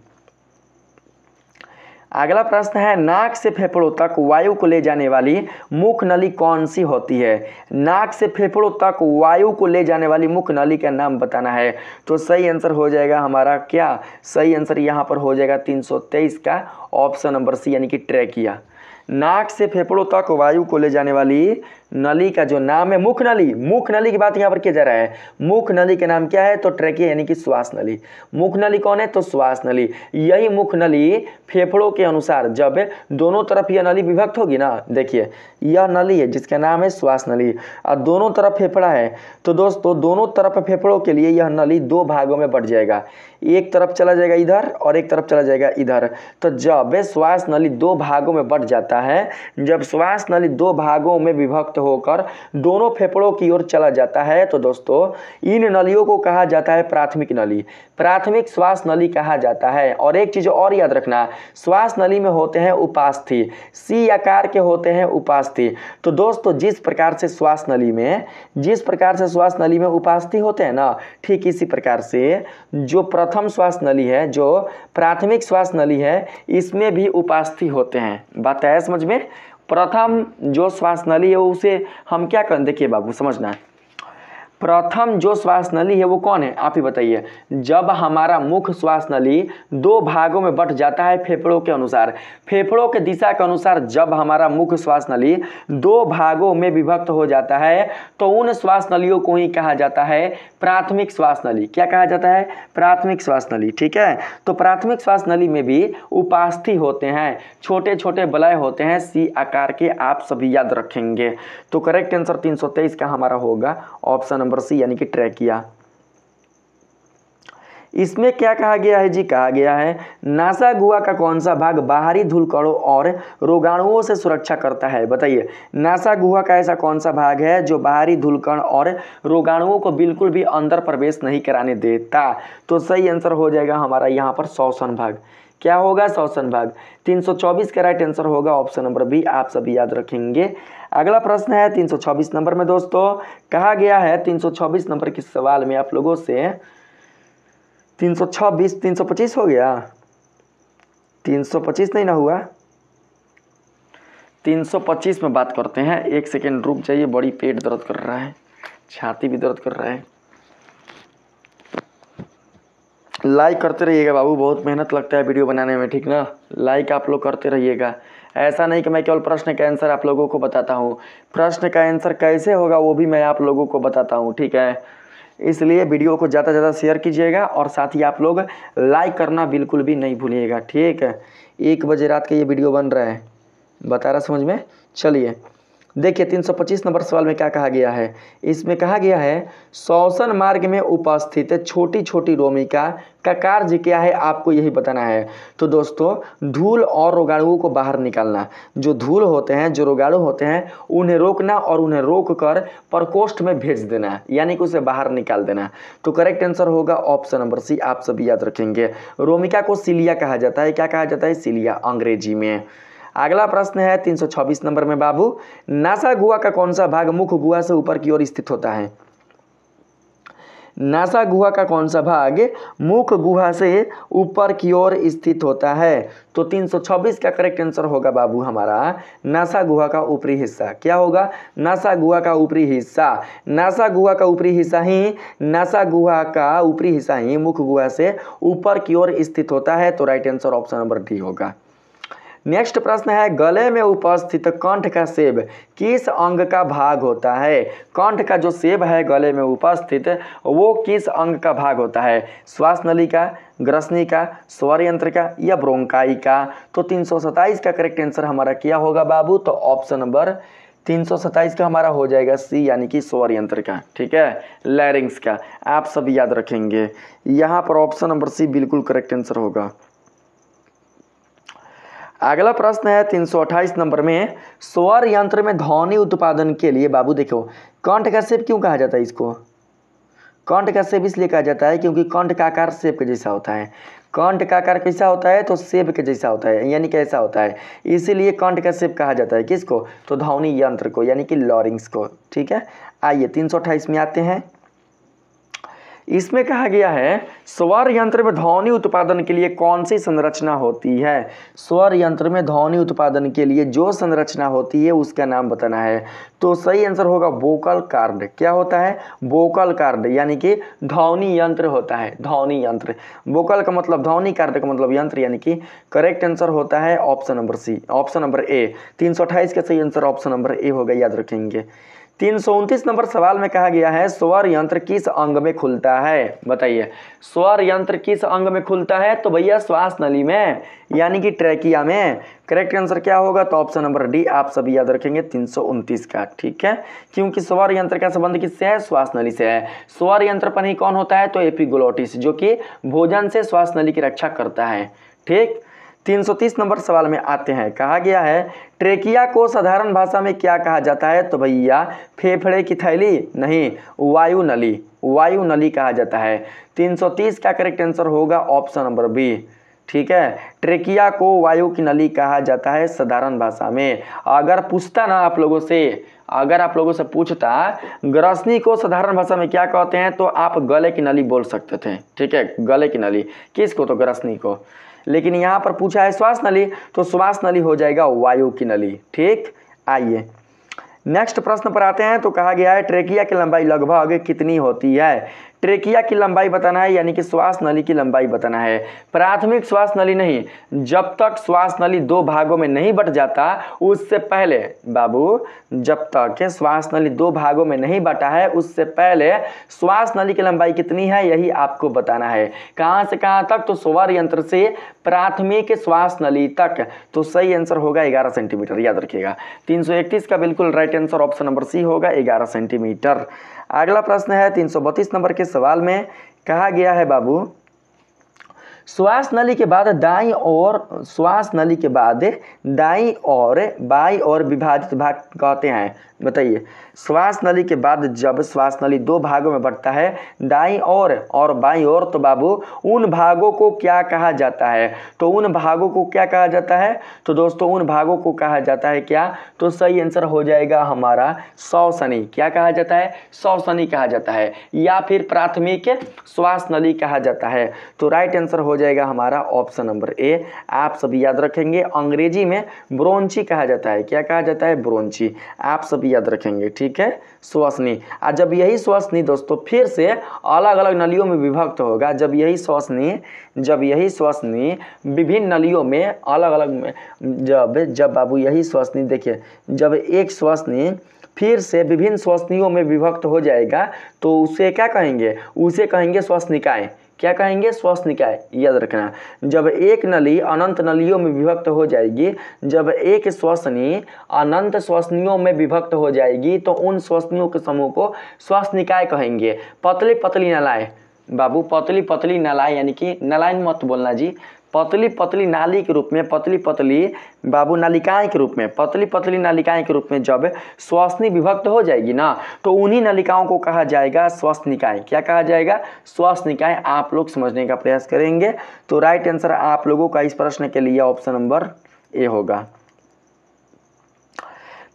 अगला प्रश्न है नाक से फेफड़ों तक वायु को ले जाने वाली मुख्य नली कौन सी होती है। नाक से फेफड़ों तक वायु को ले जाने वाली मुख्य नली का नाम बताना है। तो सही आंसर हो जाएगा हमारा क्या, सही आंसर यहाँ पर हो जाएगा 323 का ऑप्शन नंबर सी, यानी कि ट्रैकिया। नाक से फेफड़ों तक वायु को ले जाने वाली नली का जो नाम है मुख्य नली, मुख्य नली की बात यहाँ पर किया जा रहा है। मुख्य नली का नाम क्या है, तो ट्रैकिया यानी कि श्वास नली। मुख्य नली कौन है, तो श्वास नली। यही मुख्य नली फेफड़ों के अनुसार जब दोनों तरफ यह नली विभक्त होगी ना, देखिए यह नली है जिसका नाम है श्वास नली और दोनों तरफ फेफड़ा है, तो दोस्तों दोनों तरफ फेफड़ों के लिए यह नली दो भागों में बढ़ जाएगा। एक तरफ चला जाएगा इधर और एक तरफ चला जाएगा इधर। तो जब श्वास नली दो भागों में बढ़ जाता है, जब श्वास नली दो भागों में विभक्त होकर दोनों फेफड़ों की ओर चला जाता है, तो दोस्तों इन नलियों को कहा जाता है प्राथमिक नली, प्राथमिक श्वास नली कहा जाता है। और एक चीज और याद रखना, श्वास नली में होते हैं उपास्थि, सी आकार के होते हैं उपास्थि। तो दोस्तों जिस प्रकार से श्वास नली में, जिस प्रकार से श्वास नली में उपास्थि होते हैं ना, ठीक इसी प्रकार से जो प्रथम श्वास नली है, जो प्राथमिक श्वास नली है, इसमें भी उपास्थि होते हैं। बात है समझ में। प्रथम जो श्वास नली है उसे हम क्या करें, देखिए बाबू समझना, प्रथम जो श्वास नली है वो कौन है, आप ही बताइए। जब हमारा मुख्य श्वास नली दो भागों में बंट जाता है फेफड़ों के अनुसार, फेफड़ों के दिशा के अनुसार जब हमारा मुख्य श्वास नली दो भागों में विभक्त हो जाता है, तो उन श्वास नलियों को ही कहा जाता है प्राथमिक श्वास नली। क्या कहा जाता है, प्राथमिक श्वास नली। ठीक है, तो प्राथमिक श्वास नली में भी उपास्थि होते हैं, छोटे छोटे वलय होते हैं सी आकार के, आप सभी याद रखेंगे। तो करेक्ट आंसर 323 का हमारा होगा ऑप्शन नंबर सी, यानी कि ट्रैकिया। इसमें क्या कहा गया है जी, कहा गया है नासा गुहा का कौन सा भाग बाहरी धूलकणों और रोगाणुओं से सुरक्षा करता है। बताइए नासा गुहा का ऐसा कौन सा भाग है जो बाहरी धूलकण और रोगाणुओं को बिल्कुल भी अंदर प्रवेश नहीं कराने देता। तो सही आंसर हो जाएगा हमारा यहाँ पर श्वसन भाग। क्या होगा, श्वसन भाग। 324 का राइट आंसर होगा ऑप्शन नंबर बी, आप सभी याद रखेंगे। अगला प्रश्न है 326 नंबर में दोस्तों, कहा गया है 326 नंबर के सवाल में आप लोगों से 326 325 हो गया, 325 नहीं ना हुआ, 325 में बात करते हैं। एक सेकेंड रुक जाइए, बड़ी पेट दर्द कर रहा है, छाती भी दर्द कर रहा है। लाइक करते रहिएगा बाबू, बहुत मेहनत लगता है वीडियो बनाने में, ठीक ना। लाइक आप लोग करते रहिएगा, ऐसा नहीं कि मैं केवल प्रश्न का आंसर आप लोगों को बताता हूँ, प्रश्न का आंसर कैसे होगा वो भी मैं आप लोगों को बताता हूँ, ठीक है। इसलिए वीडियो को ज़्यादा से ज़्यादा शेयर कीजिएगा और साथ ही आप लोग लाइक करना बिल्कुल भी नहीं भूलिएगा, ठीक है। 1 बजे रात का ये वीडियो बन रहा है, बता रहा समझ में। चलिए देखिए 325 नंबर सवाल में क्या कहा गया है। इसमें कहा गया है श्वसन मार्ग में उपस्थित छोटी छोटी रोमिका का कार्य क्या है, आपको यही बताना है। तो दोस्तों धूल और रोगाणुओं को बाहर निकालना, जो धूल होते हैं, जो रोगाणु होते हैं, उन्हें रोकना और उन्हें रोक कर प्रकोष्ठ में भेज देना, यानी कि उसे बाहर निकाल देना। तो करेक्ट आंसर होगा ऑप्शन नंबर सी, आप सभी याद रखेंगे। रोमिका को सिलिया कहा जाता है। क्या कहा जाता है, सिलिया अंग्रेजी में। अगला प्रश्न है 326 नंबर में बाबू, नासा गुहा का कौन सा भाग मुख्य गुहा से ऊपर की ओर स्थित होता है। नासा गुहा का कौन सा भाग मुख गुहा से ऊपर की ओर स्थित होता है? तो 326 का करेक्ट आंसर होगा बाबू हमारा नासा गुहा का ऊपरी हिस्सा। क्या होगा? नासा गुहा का ऊपरी हिस्सा। नासा गुहा का ऊपरी हिस्सा ही मुख गुहा से ऊपर की ओर स्थित होता है। तो right answer option number D होगा। नेक्स्ट प्रश्न है, गले में उपस्थित कंठ का सेब किस अंग का भाग होता है? कंठ का जो सेब है गले में उपस्थित वो किस अंग का भाग होता है? श्वास नली का, ग्रसनी का, स्वर यंत्र का या ब्रोंकाई का? तो 327 का करेक्ट आंसर हमारा क्या होगा बाबू? तो ऑप्शन नंबर 327 का हमारा हो जाएगा सी, यानी कि स्वर यंत्र का। ठीक है, लैरिंग्स का। आप सब याद रखेंगे, यहाँ पर ऑप्शन नंबर सी बिल्कुल करेक्ट आंसर होगा। अगला प्रश्न है 328 नंबर में, स्वर यंत्र में ध्वनि उत्पादन के लिए बाबू देखो कंठ का सेब क्यों कहा जाता है? इसको कंठ का सेब इसलिए कहा जाता है क्योंकि कंठ का आकार सेब के जैसा होता है। कंठ का आकार कैसा होता है? तो सेब के जैसा होता है, यानी कैसा होता है, इसीलिए कंठ का सेब कहा जाता है। किसको? तो ध्वनि यंत्र को, यानी कि लॉरिंग्स को। ठीक है, आइए 328 में आते हैं। इसमें कहा गया है स्वर यंत्र में ध्वनि उत्पादन के लिए कौन सी संरचना होती है? स्वर यंत्र में ध्वनि उत्पादन के लिए जो संरचना होती है उसका नाम बताना है। तो सही आंसर होगा वोकल कार्ड। क्या होता है? वोकल कार्ड, यानी कि ध्वनि यंत्र होता है। ध्वनि यंत्र, वोकल का मतलब ध्वनि, कार्ड का मतलब यंत्र, यानी कि करेक्ट आंसर होता है option number C, option number A. 328 का सही आंसर ऑप्शन नंबर ए होगा, याद रखेंगे। 329 नंबर सवाल में कहा गया है स्वर यंत्र किस अंग में खुलता है? बताइए, स्वर यंत्र किस अंग में खुलता है? तो भैया श्वास नली में, यानी कि ट्रैकिया में। करेक्ट आंसर क्या होगा? तो ऑप्शन नंबर डी आप सभी याद रखेंगे 329 का। ठीक है, क्योंकि स्वर यंत्र का संबंध किससे है? श्वास नली से है। स्वर यंत्र पर ही कौन होता है? तो एपिग्लोटिस, जो कि भोजन से श्वास नली की रक्षा करता है। ठीक, 330 नंबर सवाल में आते हैं। कहा गया है ट्रेकिया को साधारण भाषा में क्या कहा जाता है? तो भैया फेफड़े की थैली नहीं, वायु नली, वायु नली कहा जाता है। 330 का करेक्ट आंसर होगा ऑप्शन नंबर बी। ठीक है, ट्रेकिया को वायु की नली कहा जाता है साधारण भाषा में। अगर पूछता ना आप लोगों से, अगर आप लोगों से पूछता ग्रसनी को साधारण भाषा में क्या कहते हैं, तो आप गले की नली बोल सकते थे। ठीक है, गले की नली। किसको? तो ग्रसनी को। लेकिन यहाँ पर पूछा है श्वास नली, तो श्वास नली हो जाएगा वायु की नली। ठीक, आइए नेक्स्ट प्रश्न पर आते हैं। तो कहा गया है ट्रेकिया की लंबाई लगभग कितनी होती है? ट्रेकिया की लंबाई बताना है, यानी कि श्वास नली की लंबाई बताना है। प्राथमिक श्वास नली नहीं, जब तक श्वास नली दो भागों में नहीं बट जाता उससे पहले बाबू, जब तक श्वास नली दो भागों में नहीं बटा है उससे पहले श्वास नली की लंबाई कितनी है, यही आपको बताना है। कहाँ से कहाँ तक? तो स्वर यंत्र से प्राथमिक श्वास नली तक। तो सही आंसर होगा 11 सेंटीमीटर, याद रखिएगा। 331 का बिल्कुल right answer option number C होगा, 11 सेंटीमीटर। अगला प्रश्न है 332 नंबर के सवाल में कहा गया है बाबू श्वास नली के बाद दाईं और श्वास नली के बाद दाईं और बाईं और विभाजित भाग कहते हैं। बताइए, श्वास नली के बाद जब श्वास नली दो भागों में बंटता है, दाईं और बाईं ओर, तो बाबू उन भागों को क्या कहा जाता है? तो उन भागों को क्या कहा जाता है? तो दोस्तों उन भागों को कहा जाता है क्या? तो सही आंसर हो जाएगा हमारा श्वसनी। क्या कहा जाता है? श्वसनी कहा जाता है, या फिर प्राथमिक श्वास नली कहा जाता है। तो राइट आंसर हो जाएगा हमारा ऑप्शन नंबर ए। आप सभी याद रखेंगे, अंग्रेजी में ब्रोंची कहा जाता है। क्या कहा जाता है? ब्रोंची। आप सभी याद रखेंगे। ठीक है, श्वसनी। और जब यही श्वसनी दोस्तों फिर से अलग अलग नलियों में विभक्त होगा, जब यही श्वसनी विभिन्न नलियों में अलग अलग में जब बाबू यही श्वसनी, देखिए जब एक श्वसनी फिर से विभिन्न श्वसनियों में विभक्त हो जाएगा तो उसे क्या कहेंगे? उसे कहेंगे श्वसनिकाएं। क्या कहेंगे? श्वसनिकाएं। याद रखना, जब एक नली अनंत नलियों में विभक्त हो जाएगी, जब एक श्वसनी अनंत श्वसनियों में विभक्त हो जाएगी तो उन श्वसनियों के समूह को श्वसनिकाएं कहेंगे। पतली पतली नालाएं बाबू, पतली पतली नालाएं, यानी कि नालाएं मत बोलना जी, पतली पतली नाली के रूप में, पतली पतली बाबू नालिकाएं के रूप में, पतली पतली नालिकाएं के रूप में जब श्वसनी विभक्त हो जाएगी ना, तो उन्हीं नलिकाओं को कहा जाएगा श्वसनिकाएं। क्या कहा जाएगा? श्वसनिकाएं। आप लोग समझने का प्रयास करेंगे। तो राइट आंसर आप लोगों का इस प्रश्न के लिए ऑप्शन नंबर ए होगा।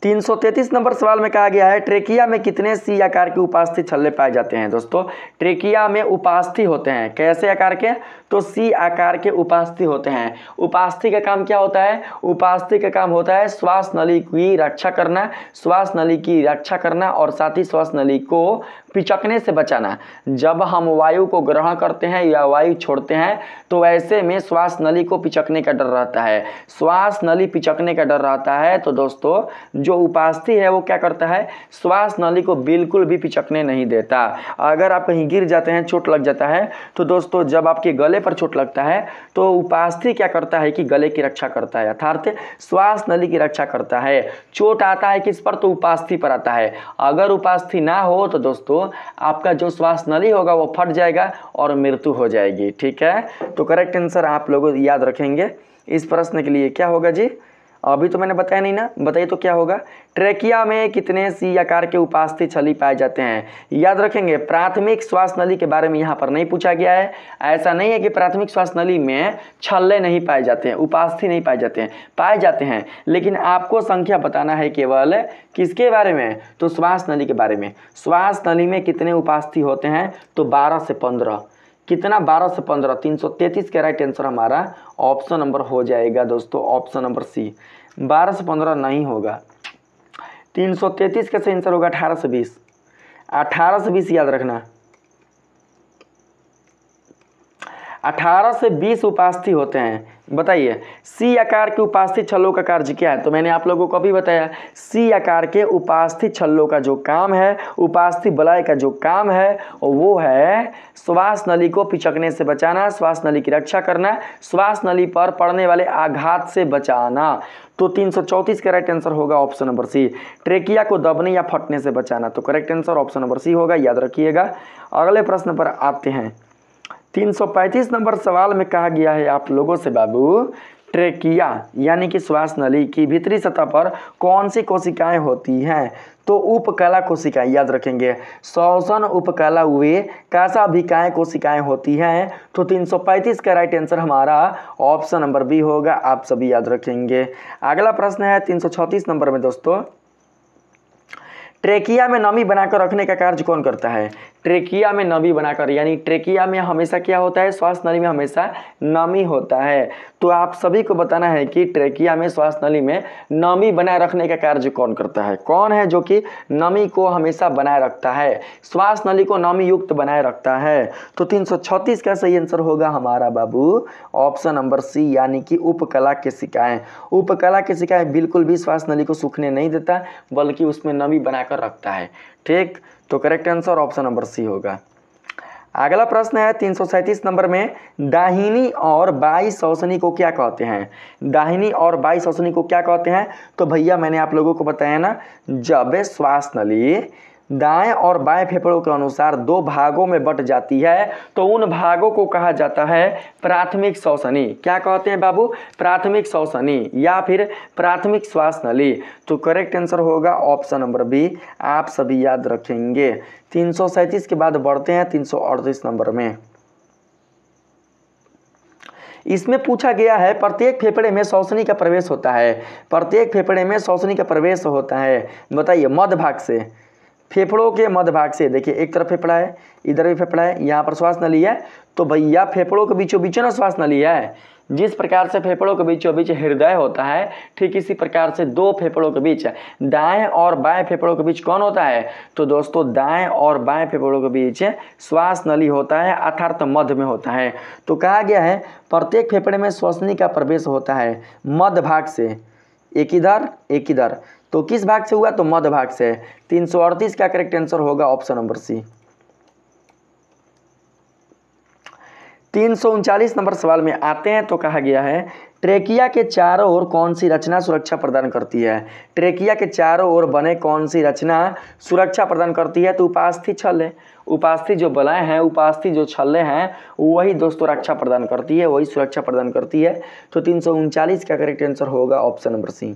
333 नंबर सवाल में कहा गया है ट्रेकिया में कितने सी आकार के उपास्थि छल्ले पाए जाते हैं। दोस्तों ट्रेकिया में उपास्थि होते हैं, कैसे आकार के, तो सी आकार के उपास्थि होते हैं। उपास्थि का काम क्या होता है, उपास्थि का काम होता है श्वास नली की रक्षा करना, श्वास नली की रक्षा करना और साथ ही श्वास नली को पिचकने से बचाना। जब हम वायु को ग्रहण करते हैं या वायु छोड़ते हैं तो ऐसे में श्वास नली को पिचकने का डर रहता है, श्वास नली पिचकने का डर रहता है। तो दोस्तों जो उपास्थि है वो क्या करता है, श्वास नली को बिल्कुल भी पिचकने नहीं देता। अगर आप कहीं गिर जाते हैं, चोट लग जाता है, तो दोस्तों जब आपके गले पर चोट लगता है तो उपास्थि क्या करता है कि गले की रक्षा करता है, अर्थात श्वास नली की रक्षा करता है। चोट आता है किस पर, तो उपास्थि पर आता है। अगर उपास्थि ना हो तो दोस्तों आपका जो श्वास नली होगा वो फट जाएगा और मृत्यु हो जाएगी। ठीक है, तो करेक्ट आंसर आप लोग याद रखेंगे। इस प्रश्न के लिए क्या होगा जी, अभी तो मैंने बताया नहीं ना, बताइए तो क्या होगा। ट्रेकिया में कितने सी आकार के उपास्थि छल्ली पाए जाते हैं, याद रखेंगे। प्राथमिक श्वास नली के बारे में यहाँ पर नहीं पूछा गया है। ऐसा नहीं है कि प्राथमिक श्वास नली में छल्ले नहीं पाए जाते हैं, उपास्थि नहीं पाए जाते हैं, पाए जाते हैं, लेकिन आपको संख्या बताना है केवल किसके बारे में, तो श्वास नली के बारे में। श्वास नली में कितने उपास्थि होते हैं, तो 12 से 15। कितना, 12 से 15। 333 का राइट आंसर हमारा ऑप्शन नंबर हो जाएगा दोस्तों, ऑप्शन नंबर सी। 12 से 15 नहीं होगा, 333 का सही आंसर होगा 18 से 20। 18 से 20 याद रखना, 18 से 20 उपास्थि होते हैं। बताइए सी आकार के उपास्थि छल्लों का कार्य क्या है, तो मैंने आप लोगों को अभी बताया सी आकार के उपास्थि छल्लों का जो काम है, उपास्थि बलय का जो काम है वो है श्वास नली को पिचकने से बचाना, श्वास नली की रक्षा करना, श्वास नली पर पड़ने वाले आघात से बचाना। तो 334 का राइट आंसर होगा ऑप्शन नंबर सी, ट्रेकिया को दबने या फटने से बचाना। तो correct answer option number C होगा, याद रखिएगा। अगले प्रश्न पर आते हैं। 335 नंबर सवाल में कहा गया है आप लोगों से बाबू, ट्रेकिया यानी कि श्वास नली की भीतरी सतह पर कौन सी कोशिकाएं होती हैं, तो उपकला कोशिकाएं, याद रखेंगे। श्वसन उपकला वे काशाभिकाएं कोशिकाएं होती हैं। तो 335 का राइट आंसर हमारा ऑप्शन नंबर बी होगा, आप सभी याद रखेंगे। अगला प्रश्न है 336 नंबर में दोस्तों, ट्रेकिया में नमी बनाकर रखने का कार्य कौन करता है। ट्रेकिया में नमी बनाकर, यानी ट्रेकिया में हमेशा क्या होता है, श्वास नली में हमेशा नमी होता है। तो आप सभी को बताना है कि ट्रेकिया में श्वास नली में नमी बनाए रखने का कार्य कौन करता है, कौन है जो कि नमी को हमेशा बनाए रखता है, श्वास नली को नमी युक्त बनाए रखता है। तो 336 का सही आंसर होगा हमारा बाबू ऑप्शन नंबर सी, यानी कि उपकला केशिकाएं। उपकला केशिकाएं बिल्कुल भी श्वास नली को सूखने नहीं देता, बल्कि उसमें नमी बनाकर रखता है। ठीक, तो correct answer option number C होगा। अगला प्रश्न है 337 नंबर में, दाहिनी और बाई श्वसनी को क्या कहते हैं। दाहिनी और बाई श्वसनी को क्या कहते हैं, तो भैया मैंने आप लोगों को बताया ना, जब श्वास नली दाएं और बाएं फेफड़ों के अनुसार दो भागों में बट जाती है तो उन भागों को कहा जाता है प्राथमिक श्वसनी। क्या कहते हैं बाबू, प्राथमिक श्वसनी या फिर प्राथमिक श्वास नली। तो करेक्ट आंसर होगा ऑप्शन नंबर बी, आप सभी याद रखेंगे। 337 के बाद बढ़ते हैं 338 नंबर में। इसमें पूछा गया है प्रत्येक फेफड़े में श्वसनी का प्रवेश होता है, प्रत्येक फेफड़े में श्वसनी का प्रवेश होता है। बताइए मध्य भाग से, फेफड़ों के मध्य भाग से। देखिए एक तरफ फेफड़ा है, इधर भी फेफड़ा है, यहाँ पर श्वास नली है, तो भैया फेफड़ों के बीचों बीच ना श्वास नली है। जिस प्रकार से फेफड़ों के बीचों बीच हृदय होता है, ठीक इसी प्रकार से दो फेफड़ों के बीच, दाएं और बाएं फेफड़ों के बीच कौन होता है, तो दोस्तों दाएं और बाएं फेफड़ों के बीच श्वास नली होता है, अर्थात मध्य में होता है। तो कहा गया है प्रत्येक फेफड़े में श्वसनी का प्रवेश होता है मध्य भाग से, एक इधर एक इधर। तो किस भाग से हुआ, तो मध्य भाग से। 338 का करेक्ट आंसर होगा ऑप्शन नंबर सी। 339 नंबर सवाल में आते हैं। तो कहा गया है ट्रेकिया के चारों ओर कौन सी रचना सुरक्षा प्रदान करती है। ट्रेकिया के चारों ओर बने कौन सी रचना सुरक्षा प्रदान करती है, तो उपास्थि छल्ले। उपास्थि जो बलय हैं, उपास्थि जो छल्ले हैं, वही दोस्तों रक्षा प्रदान करती है, वही सुरक्षा प्रदान करती है। तो 339 का करेक्ट आंसर होगा ऑप्शन नंबर सी।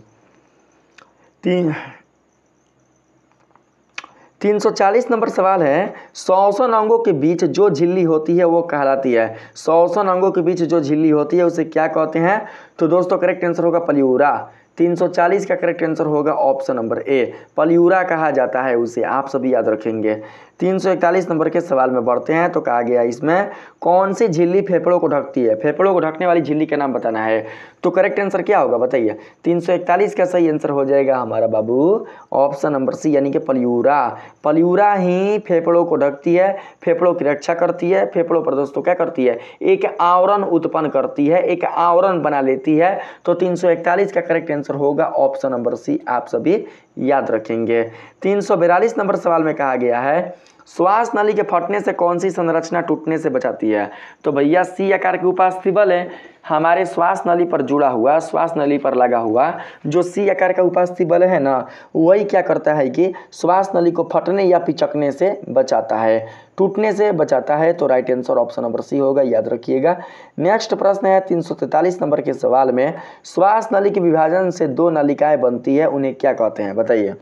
340 नंबर सवाल है, श्वसन अंगों के बीच जो झिल्ली होती है वो कहलाती है। श्वसन अंगों के बीच जो झिल्ली होती है उसे क्या कहते हैं, तो दोस्तों करेक्ट आंसर होगा प्लयूरा। 340 का करेक्ट आंसर होगा ऑप्शन नंबर ए, प्लयूरा कहा जाता है उसे, आप सभी याद रखेंगे। 341 नंबर के सवाल में बढ़ते हैं। तो कहा गया इसमें कौन सी झिल्ली फेफड़ों को ढकती है, फेफड़ों को ढकने वाली झिल्ली का नाम बताना है। तो करेक्ट आंसर क्या होगा बताइए। 341 का सही आंसर हो जाएगा हमारा बाबू ऑप्शन नंबर सी, यानी कि प्लयूरा। प्लयूरा ही फेफड़ों को ढकती है, फेफड़ों की रक्षा करती है, फेफड़ों पर दोस्तों क्या करती है, एक आवरण उत्पन्न करती है, एक आवरण बना लेती है। तो 341 का करेक्ट आंसर होगा ऑप्शन नंबर सी, आप सभी याद रखेंगे। 342 नंबर सवाल में कहा गया है श्वास नली के फटने से कौन सी संरचना टूटने से बचाती है। तो भैया सी आकार के उपास्थि बल है हमारे श्वास नली पर जुड़ा हुआ, श्वास नली पर लगा हुआ जो सी आकार का उपास्थि बल है ना, वही क्या करता है कि श्वास नली को फटने या पिचकने से बचाता है, टूटने से बचाता है। तो right answer option number C होगा, याद रखिएगा। नेक्स्ट प्रश्न है 343 नंबर के सवाल में श्वास नली के विभाजन से दो नलिकाएं बनती है, उन्हें क्या कहते हैं बताइए।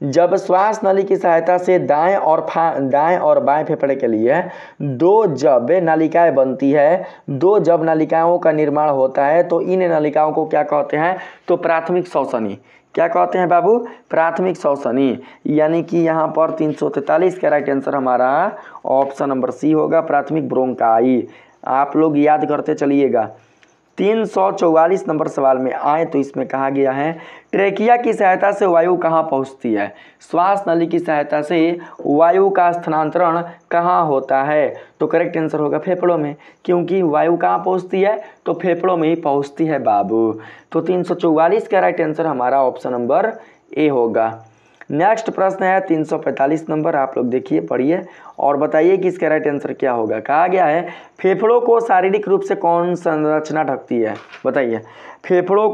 जब श्वास नली की सहायता से दाएं और बाएं फेफड़े के लिए जब नलिकाएं बनती है, जब नलिकाओं का निर्माण होता है, तो इन नलिकाओं को क्या कहते हैं, तो प्राथमिक श्वसनी। क्या कहते हैं बाबू, प्राथमिक श्वसनी। यानी कि यहाँ पर 343 का राइट आंसर हमारा ऑप्शन नंबर सी होगा, प्राथमिक ब्रोंकाई। आप लोग याद करते चलिएगा। 344 नंबर सवाल में आए तो इसमें कहा गया है ट्रेकिया की सहायता से वायु कहाँ पहुँचती है। श्वास नली की सहायता से वायु का स्थानांतरण कहाँ होता है। तो करेक्ट आंसर होगा फेफड़ों में, क्योंकि वायु कहाँ पहुँचती है, तो फेफड़ों में ही पहुँचती है बाबू। तो 344 का राइट आंसर हमारा ऑप्शन नंबर ए होगा। नेक्स्ट प्रश्न है 345 नंबर, आप लोग देखिए पढ़िए और बताइए कि इसका राइट आंसर क्या होगा। कहा गया है फेफड़ों को शारीरिक रूप से कौन संरचना ढकती है बताइए। फेफड़ों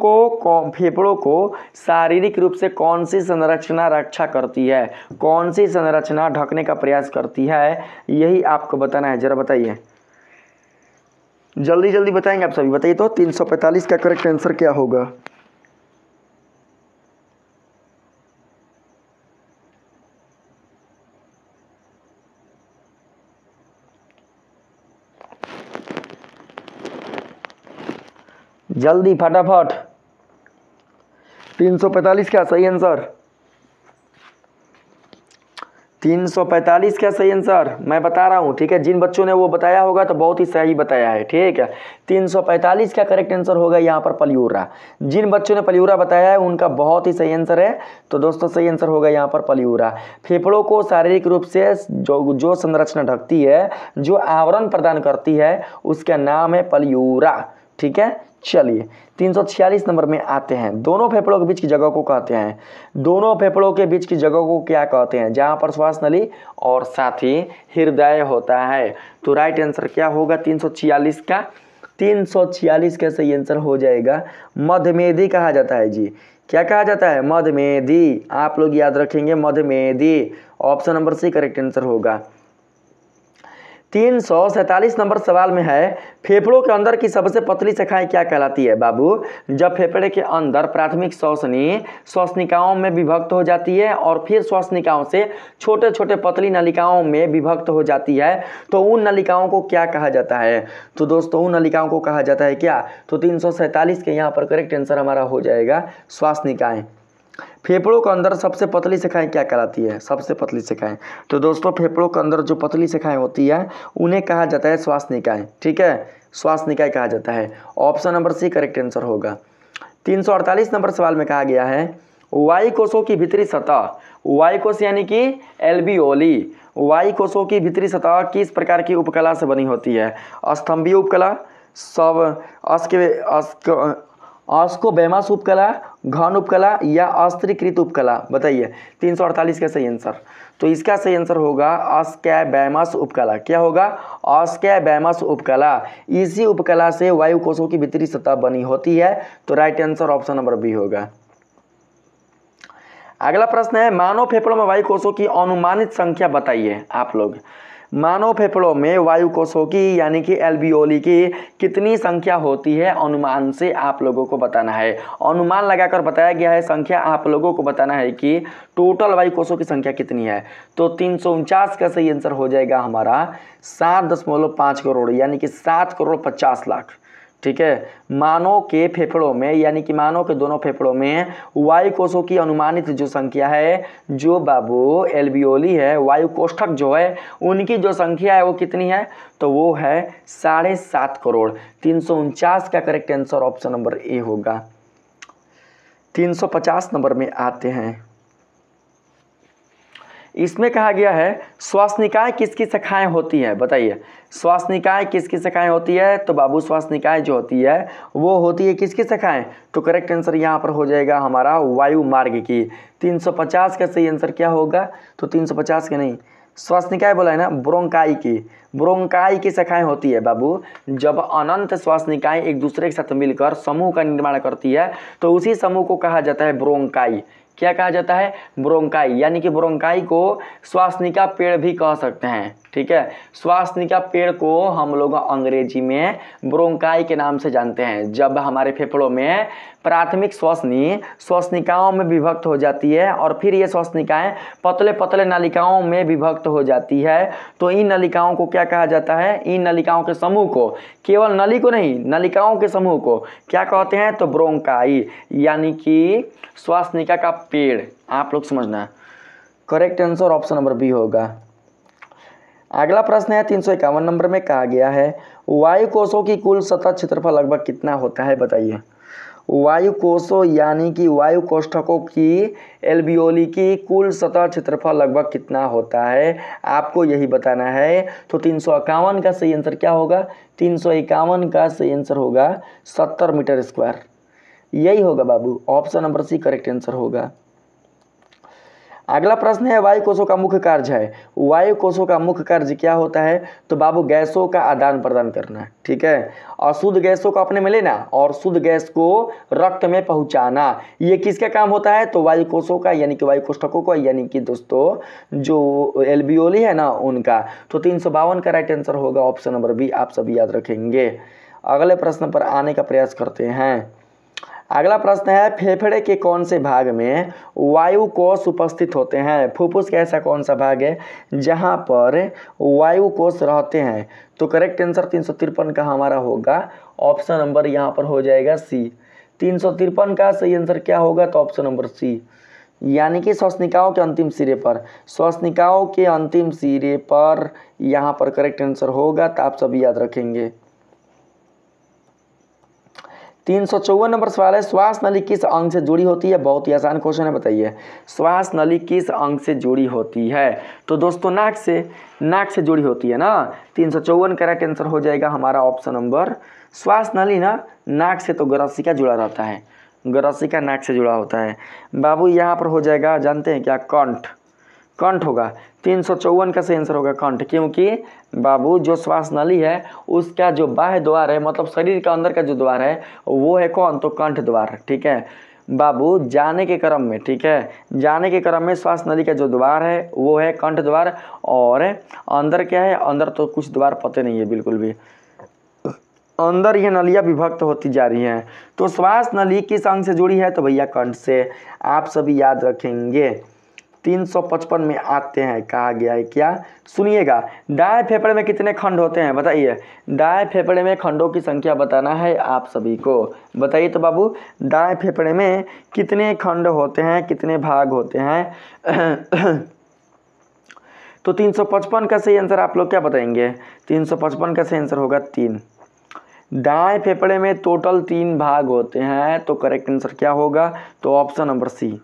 को शारीरिक रूप से कौन सी संरचना रक्षा करती है, कौन सी संरचना ढकने का प्रयास करती है, यही आपको बताना है। जरा बताइए, जल्दी जल्दी बताएंगे आप सभी, बताइए तो 345 का करेक्ट आंसर क्या होगा। जल्दी फटाफट। 345 का सही आंसर, 345 का सही आंसर मैं बता रहा हूँ, ठीक है। जिन बच्चों ने वो बताया होगा तो बहुत ही सही बताया है, ठीक है। 345 का करेक्ट आंसर होगा यहाँ पर प्लयूरा। जिन बच्चों ने प्लयूरा बताया है उनका बहुत ही सही आंसर है। तो दोस्तों सही आंसर होगा यहाँ पर प्लयूरा। फेफड़ों को शारीरिक रूप से जो संरचना ढकती है, जो आवरण प्रदान करती है, उसका नाम है प्लयूरा, ठीक है। चलिए 346 नंबर में आते हैं। दोनों फेफड़ों के बीच की जगह को कहते हैं, दोनों फेफड़ों के बीच की जगह को क्या कहते हैं, जहां पर श्वास नली और साथ ही हृदय होता है। तो राइट आंसर क्या होगा 346 का। 346 का सही आंसर हो जाएगा मध्यमेधी कहा जाता है जी। क्या कहा जाता है, मध्यमेधी। आप लोग याद रखेंगे मध्यमेधी, option number C correct answer होगा। 347 नंबर सवाल में है फेफड़ों के अंदर की सबसे पतली शाखाएं क्या कहलाती है बाबू। जब फेफड़े के अंदर प्राथमिक श्वसनिकाओं में विभक्त हो जाती है और फिर श्वसनिकाओं से छोटे छोटे पतली नलिकाओं में विभक्त हो जाती है, तो उन नलिकाओं को क्या कहा जाता है। तो दोस्तों उन नलिकाओं को कहा जाता है क्या, तो 347 के यहाँ पर करेक्ट आंसर हमारा हो जाएगा श्वसनिकाएं। फेफड़ों के अंदर सबसे पतली शाखाएं क्या कहलाती है, सबसे पतली शाखाएं। तो दोस्तों फेफड़ों के अंदर जो पतली शाखाएं होती है उन्हें कहा जाता है श्वसनिकाएं, ठीक है, श्वसनिकाएं कहा जाता है। Option number C correct answer होगा। 348 नंबर सवाल में कहा गया है वायु कोशों की भीतरी सतह, वायु कोश यानी कि एल्वियोली, वायु कोशों की भीतरी सतह किस प्रकार की उपकला से बनी होती है। स्तंभीय उपकला, अस्कोबैमास उपकला, घन उपकला या अस्त्रीकृत उपकला बताइए। 348 का सही आंसर, तो इसका सही आंसर होगा अस्कोबैमास उपकला। क्या होगा, अस्कोबैमास उपकला। इसी उपकला से वायु कोशों की भीतरी सतह बनी होती है। तो right answer option number B होगा। अगला प्रश्न है मानव फेफड़ों में वायु कोशों की अनुमानित संख्या बताइए। आप लोग मानव फेफड़ों में वायु कोशों की यानी कि एल्वियोली की कितनी संख्या होती है, अनुमान से आप लोगों को बताना है। अनुमान लगाकर बताया गया है, संख्या आप लोगों को बताना है कि टोटल वायु कोशों की संख्या कितनी है। तो 349 का सही आंसर हो जाएगा हमारा 7.5 करोड़, यानी कि 7 करोड़ 50 लाख। ठीक है। मानव के फेफड़ों में यानी कि मानव के दोनों फेफड़ों में वायु कोषों की अनुमानित जो संख्या है, जो बाबू एल्वियोली है, वायु कोष्ठक जो है, उनकी जो संख्या है वो कितनी है, तो वो है 7.5 करोड़। 349 का करेक्ट आंसर ऑप्शन नंबर ए होगा। 350 नंबर में आते हैं। इसमें कहा गया है श्वासनिकाय किसकी शाखाएं होती है, बताइए। श्वासनिकाय किसकी शाखाएं होती है, तो बाबू श्वासनिकाय जो होती है वो होती है किसकी शाखाएं, तो करेक्ट आंसर यहाँ पर हो जाएगा हमारा वायु मार्ग की। 350 का सही आंसर क्या होगा, तो 350 के नहीं, श्वासनिकाय बोला है ना, ब्रोंकाई की, ब्रोंकाई की शाखाएं होती है बाबू। जब अनंत श्वासनिकाय एक दूसरे के साथ मिलकर समूह का निर्माण करती है तो उसी समूह को कहा जाता है ब्रोंकाई। क्या कहा जाता है, ब्रोंकाई। यानी कि ब्रोंकाई को श्वासनिका पेड़ भी कह सकते हैं, ठीक है। श्वासनिका पेड़ को हम लोग अंग्रेजी में ब्रोंकाई के नाम से जानते हैं। जब हमारे फेफड़ों में प्राथमिक श्वसनिकाओं में विभक्त हो जाती है और फिर ये श्वसनिकाएं पतले पतले नलिकाओं में विभक्त हो जाती है, तो इन नलिकाओं को क्या कहा जाता है, इन नलिकाओं के समूह को, केवल नली को नहीं, नलिकाओं के समूह को क्या कहते हैं, तो ब्रोंकाई, यानी कि श्वासनिका का पेड़। आप लोग समझना, correct answer option number B होगा। अगला प्रश्न है 351 नंबर में कहा गया है वायु कोषों की कुल सतह क्षेत्रफल लगभग कितना होता है, बताइए। वायु कोषों यानी कि वायु कोष्ठकों की एल्वियोली की कुल सतह क्षेत्रफल लगभग कितना होता है, आपको यही बताना है। तो 351 का सही आंसर क्या होगा, 351 का सही आंसर होगा 70 मीटर स्क्वायर। यही होगा बाबू, option number C correct answer होगा। अगला प्रश्न है वायु कोषों का मुख्य कार्य है। वायु कोषों का मुख्य कार्य क्या होता है, तो बाबू गैसों का आदान प्रदान करना, ठीक है। अशुद्ध गैसों को अपने में लेना और शुद्ध गैस को रक्त में पहुंचाना, ये किसका काम होता है, तो वायु कोषों का, यानी कि वायु कोष्ठकों का, यानी कि दोस्तों जो एल्वियोली है ना उनका। तो 352 का राइट आंसर होगा ऑप्शन नंबर बी, आप सभी याद रखेंगे। अगले प्रश्न पर आने का प्रयास करते हैं। अगला प्रश्न है फेफड़े के कौन से भाग में वायु कोष उपस्थित होते हैं। फुफ्फुस का ऐसा कौन सा भाग है जहां पर वायु कोष रहते हैं, तो करेक्ट आंसर 353 का हमारा होगा, ऑप्शन नंबर यहां पर हो जाएगा सी। 353 का सही आंसर क्या होगा, तो ऑप्शन नंबर सी, यानी कि श्वसनिकाओं के अंतिम सिरे पर, श्वसनिकाओं के अंतिम सिरे पर यहाँ पर करेक्ट आंसर होगा, तो आप सभी याद रखेंगे। 354 नंबर सवाल है श्वास नली किस अंग से जुड़ी होती है। बहुत ही आसान क्वेश्चन है, बताइए श्वास नली किस अंग से जुड़ी होती है, तो दोस्तों नाक से जुड़ी होती है ना। 354 का राइट आंसर हो जाएगा हमारा ऑप्शन नंबर, श्वास नली ना नाक से तो ग्रसिका जुड़ा रहता है, ग्रसिका नाक से जुड़ा होता है बाबू। यहाँ पर हो जाएगा, जानते हैं क्या, कंठ होगा। 354 का सही आंसर होगा कंठ, क्योंकि बाबू जो श्वास नली है उसका जो बाह्य द्वार है, मतलब शरीर का अंदर का जो द्वार है वो है कौन, तो कंठ द्वार, ठीक है बाबू। जाने के क्रम में, ठीक है, जाने के क्रम में श्वास नली का जो द्वार है वो है कंठ द्वार, और अंदर क्या है, अंदर तो कुछ द्वार पते नहीं है बिल्कुल भी, अंदर ये नलियाँ विभक्त होती जा रही हैं। तो श्वास नली किस अंग से जुड़ी है, तो भैया कंठ से, आप सभी याद रखेंगे। 355 में आते हैं, कहा गया है क्या, सुनिएगा, दाएं फेफड़े में कितने खंड होते हैं, बताइए। दाएं फेफड़े में खंडों की संख्या बताना है आप सभी को, बताइए तो बाबू दाएं फेफड़े में कितने खंड होते हैं, कितने भाग होते हैं। तो 355 का सही आंसर आप लोग क्या बताएंगे, 355 का सही आंसर होगा 3। दाएं फेफड़े में टोटल 3 भाग होते हैं, तो करेक्ट आंसर क्या होगा, तो ऑप्शन नंबर सी।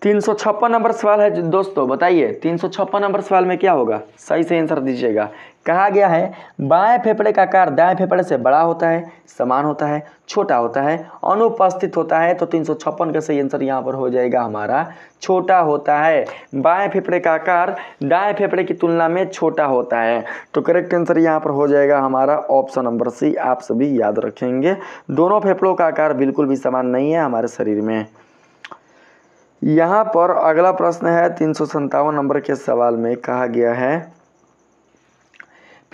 356 नंबर सवाल है दोस्तों, बताइए 356 नंबर सवाल में क्या होगा, सही से आंसर दीजिएगा। कहा गया है बाएं फेफड़े का आकार दाएं फेफड़े से बड़ा होता है, समान होता है, छोटा होता है, अनुपस्थित होता है, तो 356 का सही आंसर यहाँ पर हो जाएगा हमारा छोटा होता है। बाएं फेफड़े का आकार दाएं फेफड़े की तुलना में छोटा होता है, तो करेक्ट आंसर यहाँ पर हो जाएगा हमारा ऑप्शन नंबर सी, आप सभी याद रखेंगे। दोनों फेफड़ों का आकार बिल्कुल भी समान नहीं है हमारे शरीर में। यहाँ पर अगला प्रश्न है 357 नंबर के सवाल में कहा गया है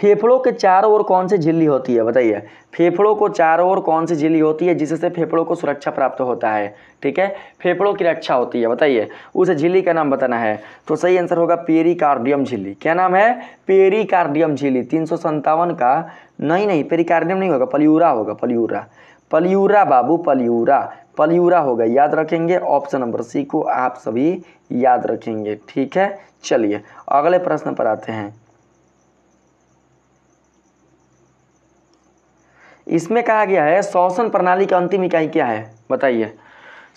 फेफड़ों के चारों ओर कौन सी झिल्ली होती है, बताइए। फेफड़ों को चारों ओर कौन सी झिल्ली होती है जिससे फेफड़ों को सुरक्षा प्राप्त होता है, ठीक है, फेफड़ों की रक्षा होती है, बताइए उस झिल्ली का नाम बताना है। तो सही आंसर होगा पेरिकार्डियम झिल्ली। क्या नाम है, पेरिकार्डियम झिल्ली। 357 का नहीं, पेरिकार्डियम नहीं होगा, पल्यूरा होगा, पल्यूरा बाबू, पल्यूरा होगा, याद रखेंगे। ऑप्शन नंबर सी को आप सभी याद रखेंगे, ठीक है। चलिए अगले प्रश्न पर आते हैं। इसमें कहा गया है श्वसन प्रणाली की अंतिम इकाई क्या है, बताइए।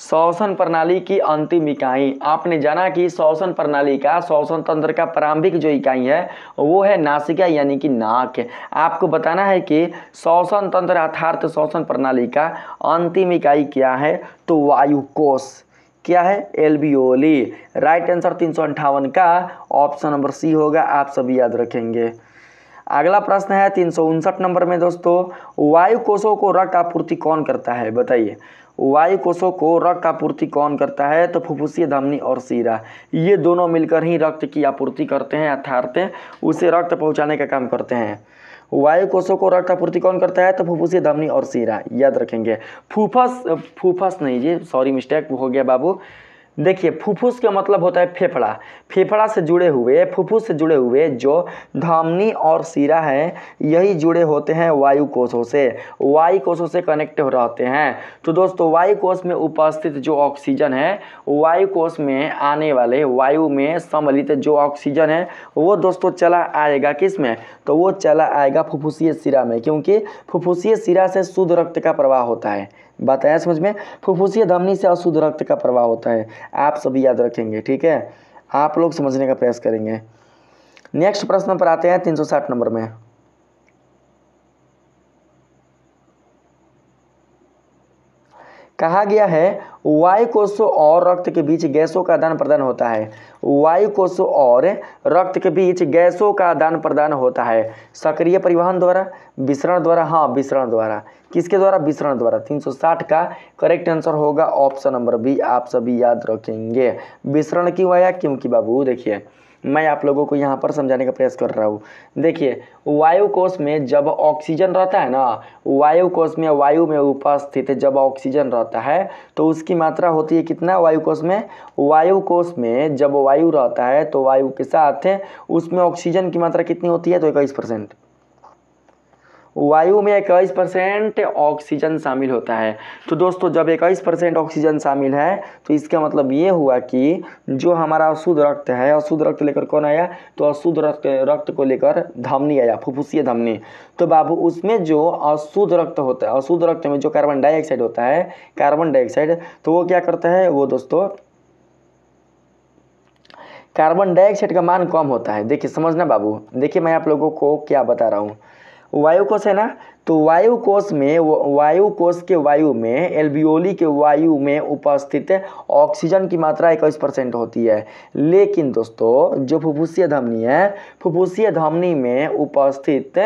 श्वसन प्रणाली की अंतिम इकाई, आपने जाना कि श्वसन प्रणाली का, श्वसन तंत्र का प्रारंभिक जो इकाई है वो है नासिका यानी कि नाक। आपको बताना है कि श्वसन तंत्र अर्थात श्वसन प्रणाली का अंतिम इकाई क्या है, तो वायुकोश। क्या है, एल्वियोली। राइट आंसर 358 का ऑप्शन नंबर सी होगा, आप सभी याद रखेंगे। अगला प्रश्न है 359 नंबर में दोस्तों, वायु कोशों को रक्त आपूर्ति कौन करता है, बताइए। वायु कोशों को रक्त आपूर्ति कौन करता है, तो फुफ्फुसीय धमनी और शीरा, ये दोनों मिलकर ही रक्त की आपूर्ति करते हैं, अर्थात उसे रक्त पहुंचाने का काम करते हैं। वायु कोशों को रक्त आपूर्ति कौन करता है, तो फुफ्फुसीय धमनी और शीरा, याद रखेंगे। फुफ्फुस नहीं जी, सॉरी मिस्टेक हो गया बाबू। देखिए फुफ्फुस का मतलब होता है फेफड़ा, फेफड़ा से जुड़े हुए, फुफ्फुस से जुड़े हुए जो धमनी और शीरा है यही जुड़े होते हैं वायु कोशों से, वायु कोशों से कनेक्ट हो रहते हैं। तो दोस्तों वायु कोश में उपस्थित जो ऑक्सीजन है, वायु कोश में आने वाले वायु में सम्मिलित जो ऑक्सीजन है वो दोस्तों चला आएगा किस में, तो वो चला आएगा फुफ्फुसीय शिरा में, क्योंकि फुफ्फुसीय शिरा से शुद्ध रक्त का प्रवाह होता है। बात आया समझ में, फुफ्फुसीय धमनी से अशुद्ध रक्त का प्रवाह होता है, आप सभी याद रखेंगे, ठीक है। आप लोग समझने का प्रयास करेंगे। नेक्स्ट प्रश्न पर आते हैं 360 नंबर में। कहा गया है वायु कोशों और रक्त के बीच गैसों का आदान प्रदान होता है। वायु कोशों और रक्त के बीच गैसों का आदान प्रदान होता है सक्रिय परिवहन द्वारा, विसरण द्वारा, हाँ विसरण द्वारा। किसके द्वारा, विसरण द्वारा। 360 का करेक्ट आंसर होगा ऑप्शन नंबर बी, आप सभी याद रखेंगे। विसरण क्यों आया, क्योंकि बाबू देखिए मैं आप लोगों को यहाँ पर समझाने का प्रयास कर रहा हूँ। देखिए वायु कोश में जब ऑक्सीजन रहता है ना, वायु कोश में वायु में उपस्थित जब ऑक्सीजन रहता है तो उसकी मात्रा होती है कितना वायु कोश में, वायु कोश में जब वायु रहता है तो वायु के साथ उसमें ऑक्सीजन की मात्रा कितनी होती है, तो 21%। वायु में 21% ऑक्सीजन शामिल होता है। तो दोस्तों जब 21% ऑक्सीजन शामिल है तो इसका मतलब ये हुआ कि जो हमारा अशुद्ध रक्त है, अशुद्ध रक्त लेकर कौन आया, तो अशुद्ध रक्त को लेकर धमनी आया, फुफ्फुसीय धमनी। तो बाबू उसमें जो अशुद्ध रक्त होता है, अशुद्ध रक्त में जो कार्बन डाइऑक्साइड होता है, कार्बन डाइऑक्साइड, तो वो क्या करता है, वो दोस्तों कार्बन डाइऑक्साइड का मान कम होता है। देखिए समझना बाबू, देखिए मैं आप लोगों को क्या बता रहा हूँ। वायु कोश है ना, तो वायु कोश में, वायु कोश के वायु में, एल्वियोली के वायु में उपस्थित ऑक्सीजन की मात्रा 21% होती है। लेकिन दोस्तों जो फुफ्फुसीय धमनी है, फुफ्फुसीय धमनी में उपस्थित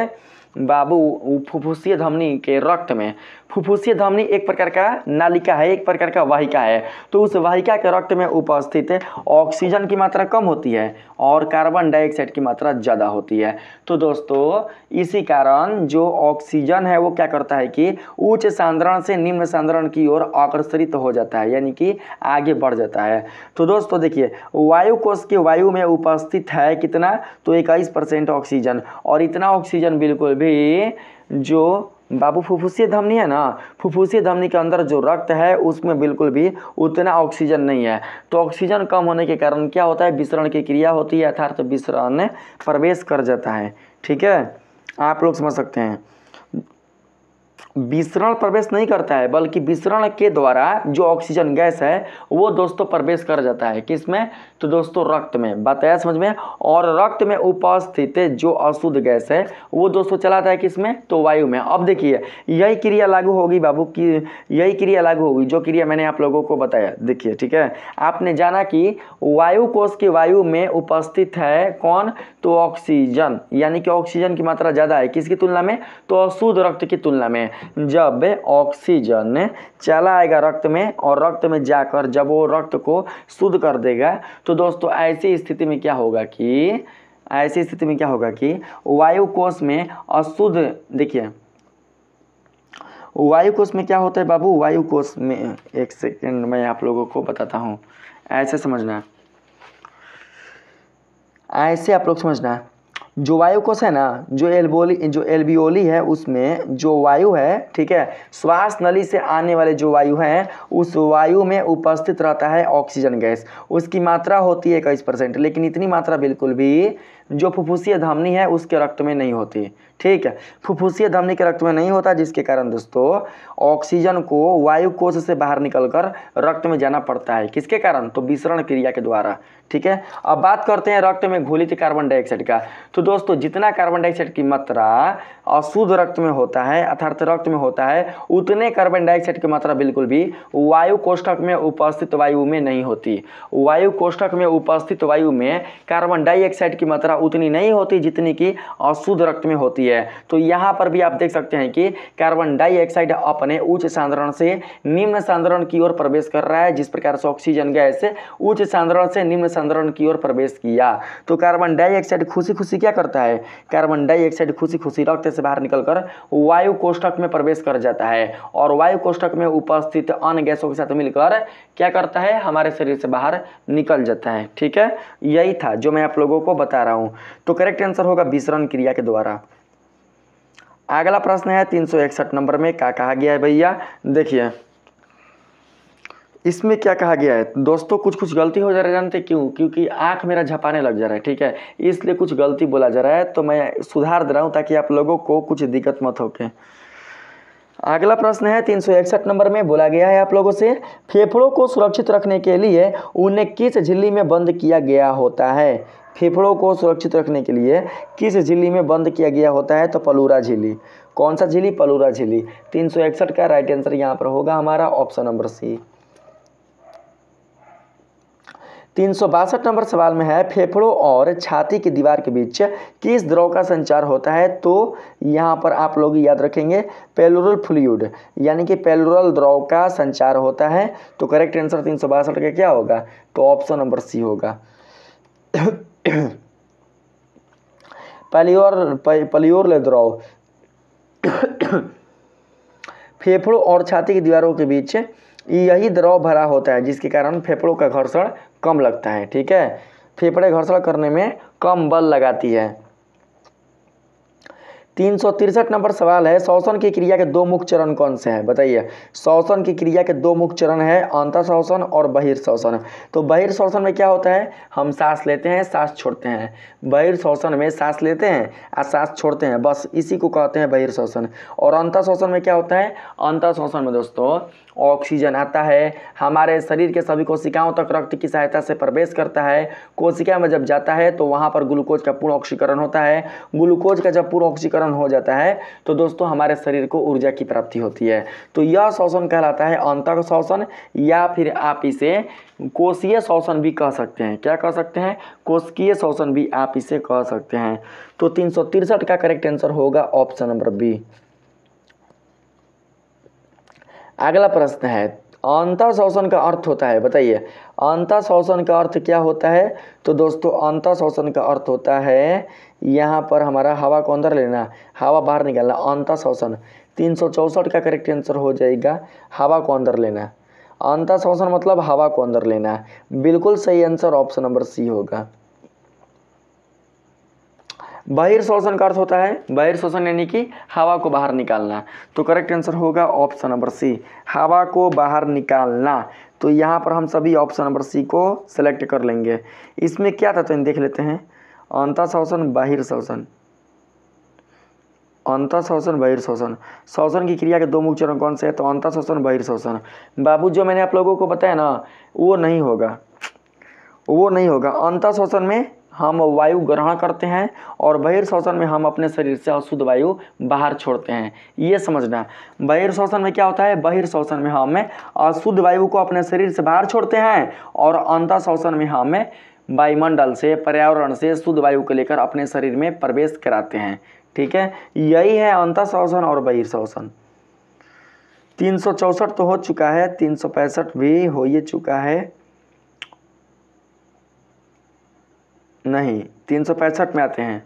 बाबू, फुफ्फुसीय धमनी के रक्त में, फुफ्फुसीय धमनी एक प्रकार का नालिका है, एक प्रकार का वाहिका है, तो उस वाहिका के रक्त में उपस्थित ऑक्सीजन की मात्रा कम होती है और कार्बन डाइऑक्साइड की मात्रा ज़्यादा होती है। तो दोस्तों इसी कारण जो ऑक्सीजन है वो क्या करता है कि उच्च सांद्रण से निम्न सांद्रण की ओर आकर्षित हो जाता है, यानी कि आगे बढ़ जाता है। तो दोस्तों देखिए वायु कोश के वायु में उपस्थित है कितना, तो 21% ऑक्सीजन, और इतना ऑक्सीजन बिल्कुल भी जो बाबू फुफ्फुसीय धमनी है ना, फुफ्फुसीय धमनी के अंदर जो रक्त है उसमें बिल्कुल भी उतना ऑक्सीजन नहीं है। तो ऑक्सीजन कम होने के कारण क्या होता है, विसरण की क्रिया होती है, अर्थात विसरण प्रवेश कर जाता है, ठीक है, आप लोग समझ सकते हैं। विसरण प्रवेश नहीं करता है, बल्कि विसरण के द्वारा जो ऑक्सीजन गैस है वो दोस्तों प्रवेश कर जाता है किसमें, तो दोस्तों रक्त में। बात आया समझ में। और रक्त में उपस्थित जो अशुद्ध गैस है वो दोस्तों चलाता है किसमें, तो वायु में। अब देखिए यही क्रिया लागू होगी बाबू की, यही क्रिया लागू होगी जो क्रिया मैंने आप लोगों को बताया। देखिए ठीक है, आपने जाना कि वायु कोश के वायु में उपस्थित है कौन, तो ऑक्सीजन, यानी कि ऑक्सीजन की मात्रा ज़्यादा है किसकी तुलना में, तो अशुद्ध रक्त की तुलना में। जब ऑक्सीजन चला आएगा रक्त में और रक्त में जाकर जब वो रक्त को शुद्ध कर देगा, तो दोस्तों ऐसी स्थिति में क्या होगा कि ऐसी स्थिति में क्या होगा कि वायु कोश में अशुद्ध, देखिए वायु कोश में क्या होता है बाबू, वायु कोश में, एक सेकंड मैं आप लोगों को बताता हूँ, ऐसे समझना, ऐसे आप लोग समझना। जो वायु कोश है ना, जो एल्वियोली है, उसमें जो वायु है, ठीक है, श्वास नली से आने वाले जो वायु है, उस वायु में उपस्थित रहता है ऑक्सीजन गैस। उसकी मात्रा होती है 21%, लेकिन इतनी मात्रा बिल्कुल भी जो फुफ्फुसीय धमनी है उसके रक्त में नहीं होती। ठीक है, फुफ्फुसीय धमनी के रक्त में नहीं होता, जिसके कारण दोस्तों ऑक्सीजन को वायु कोश से बाहर निकलकर रक्त में जाना पड़ता है। किसके कारण? तो विसरण क्रिया के द्वारा। ठीक है, अब बात करते हैं रक्त में घुलित कार्बन डाइऑक्साइड का। तो दोस्तों जितना कार्बन डाइऑक्साइड की मात्रा अशुद्ध रक्त में होता है, अर्थात रक्त में होता है, उतने कार्बन डाइऑक्साइड की मात्रा बिल्कुल भी वायु कोष्ठक में उपस्थित वायु में नहीं होती। वायु कोष्ठक में उपस्थित वायु में कार्बन डाइऑक्साइड की मात्रा उतनी नहीं होती जितनी कि अशुद्ध रक्त में होती है। तो यहाँ पर भी आप देख सकते हैं कि कार्बन डाइऑक्साइड अपने उच्च सांद्रण से निम्न सांद्रण की ओर प्रवेश कर रहा है, जिस प्रकार से ऑक्सीजन गैस उच्च सांद्रण से निम्न सांद्रण की ओर प्रवेश किया। तो कार्बन डाइऑक्साइड खुशी खुशी क्या करता है? कार्बन डाइऑक्साइड खुशी खुशी रक्त से बाहर निकलकर वायु कोष्ठक में प्रवेश कर जाता है और वायु कोष्ठक में उपस्थित अन्य गैसों के साथ मिलकर क्या करता है? हमारे शरीर से बाहर निकल जाता है। ठीक है, यही था जो मैं आप लोगों को बता रहा हूं। तो करेक्ट आंसर होगा विसरण क्रिया के द्वारा। अगला प्रश्न है 361 नंबर में, क्या कहा गया है भैया? देखिए इसमें क्या कहा गया है दोस्तों, कुछ गलती हो जा रहा है, जानते क्यों? क्योंकि आंख मेरा झपाने लग जा रहा है। ठीक है, इसलिए कुछ गलती बोला जा रहा है, तो मैं सुधार दे रहा हूं ताकि आप लोगों को कुछ दिक्कत मत हो के। अगला प्रश्न है 361 नंबर में, बोला गया है आप लोगों से, फेफड़ों को सुरक्षित रखने के लिए उन्हें किस झिल्ली में बंद किया गया होता है? फेफड़ों को सुरक्षित रखने के लिए किस झिल्ली में बंद किया गया होता है? तो प्लूरा झिल्ली। कौन सा झिल्ली? प्लूरा झिल्ली। 361 का राइट आंसर यहाँ पर होगा हमारा ऑप्शन नंबर सी। 362 नंबर सवाल में है, फेफड़ों और छाती की दीवार के बीच किस द्रव का संचार होता है? तो यहाँ पर आप लोग याद रखेंगे प्लेउरल फ्लूइड, यानी कि प्लेउरल द्रव का संचार होता है। तो करेक्ट आंसर 362 का क्या होगा? तो ऑप्शन नंबर सी होगा। प्लेउरल द्रव फेफड़ों और छाती की दीवारों के बीच यही द्रव भरा होता है, जिसके कारण फेफड़ों का घर्षण कम लगता है। ठीक है, फेफड़े घर्षण करने में कम बल लगाती है। 363 नंबर सवाल है, श्वसन की क्रिया के दो मुख्य चरण कौन से हैं? बताइए। श्वसन की क्रिया के दो मुख्य चरण है, अंतःश्वसन और बहिर्श्वसन। तो बहिर्श्वसन में क्या होता है? हम सांस लेते हैं, सांस छोड़ते हैं। बहिर्श्वसन में सांस लेते हैं और सांस छोड़ते हैं, बस इसी को कहते हैं बहिर्श्वसन। और अंतःश्वसन में क्या होता है? अंतःश्वसन में दोस्तों ऑक्सीजन आता है, हमारे शरीर के सभी कोशिकाओं तक रक्त की सहायता से प्रवेश करता है। कोशिका में जब जाता है तो वहाँ पर ग्लूकोज का पूर्ण ऑक्सीकरण होता है। ग्लूकोज का जब पूर्ण ऑक्सीकरण हो जाता है तो दोस्तों हमारे शरीर को ऊर्जा की प्राप्ति होती है। तो यह श्वसन कहलाता है अंतःश्वसन, या फिर आप इसे कोशीय श्वसन भी कह सकते हैं। क्या कह सकते हैं? कोशिकीय श्वसन भी आप इसे कह सकते हैं। तो 363 का करेक्ट आंसर होगा ऑप्शन नंबर बी। अगला प्रश्न है, अंतःश्वसन का अर्थ होता है, बताइए अंतःश्वसन का अर्थ क्या होता है? तो दोस्तों अंतःश्वसन का अर्थ होता है यहाँ पर हमारा हवा को अंदर लेना, हवा बाहर निकालना, अंतःश्वसन। 364 का करेक्ट आंसर हो जाएगा हवा को अंदर लेना। अंतःश्वसन मतलब हवा को अंदर लेना। बिल्कुल सही आंसर ऑप्शन नंबर सी होगा। बहिर्श्वसन का अर्थ होता है, बहिर्श्वसन यानी कि हवा को बाहर निकालना। तो करेक्ट आंसर होगा ऑप्शन नंबर सी, हवा को बाहर निकालना। तो यहाँ पर हम सभी ऑप्शन नंबर सी को सिलेक्ट कर लेंगे। इसमें क्या था तो देख लेते हैं, अंतःश्वसन बहिर्श्वसन, अंतःश्वसन बहिर्श्वसन। श्वसन की क्रिया के दो मुख्य चरण कौन से हैं? तो अंतःश्वसन बहिर्श्वसन। बाबू जो मैंने आप लोगों को बताया ना, वो नहीं होगा, वो नहीं होगा। अंतःश्वसन में हम वायु ग्रहण करते हैं और बहिर्श्वसन में हम अपने शरीर से अशुद्ध वायु बाहर छोड़ते हैं, ये समझना। बहिर्श्वसन में क्या होता है? बहिर्श्वसन में हम अशुद्ध वायु को अपने शरीर से बाहर छोड़ते हैं और अंतःश्वसन में हम वायुमंडल से, पर्यावरण से शुद्ध वायु को लेकर अपने शरीर में प्रवेश कराते हैं। ठीक है, यही है अंतःश्वसन और बहिर्श्वसन। 364 तो हो चुका है, 365 भी हो ही चुका है। नहीं, 365 में आते हैं।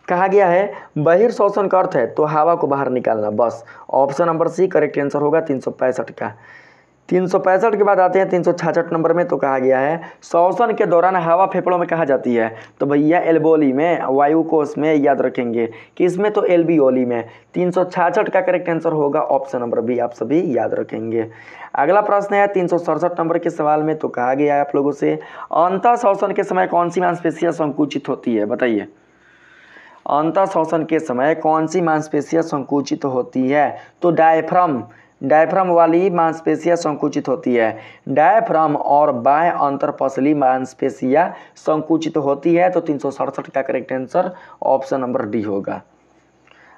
कहा गया है बहिर्शोषण का अर्थ है तो हवा को बाहर निकालना, बस option number C correct answer होगा 365 का। 365 के बाद आते हैं 366 नंबर में। तो कहा गया है श्वसन के दौरान हवा फेफड़ों में कहा जाती है, तो भैया एल्बोली में, वायुकोश में, याद रखेंगे कि इसमें तो एल्बियोली में। 366 का करेक्ट आंसर होगा ऑप्शन नंबर बी, आप सभी याद रखेंगे। अगला प्रश्न है 367 नंबर के सवाल में। तो कहा गया है आप लोगों से अंतः श्वसन के समय कौन सी मांसपेशियां संकुचित होती है, बताइए। अंतः श्वसन के समय कौन सी मांसपेशियां संकुचित होती है, तो डायफ्राम वाली मांसपेशियां संकुचित होती है। डायफ्राम और बाएं अंतरपसली मांसपेशियां संकुचित होती है। तो 367 का correct answer option number D होगा।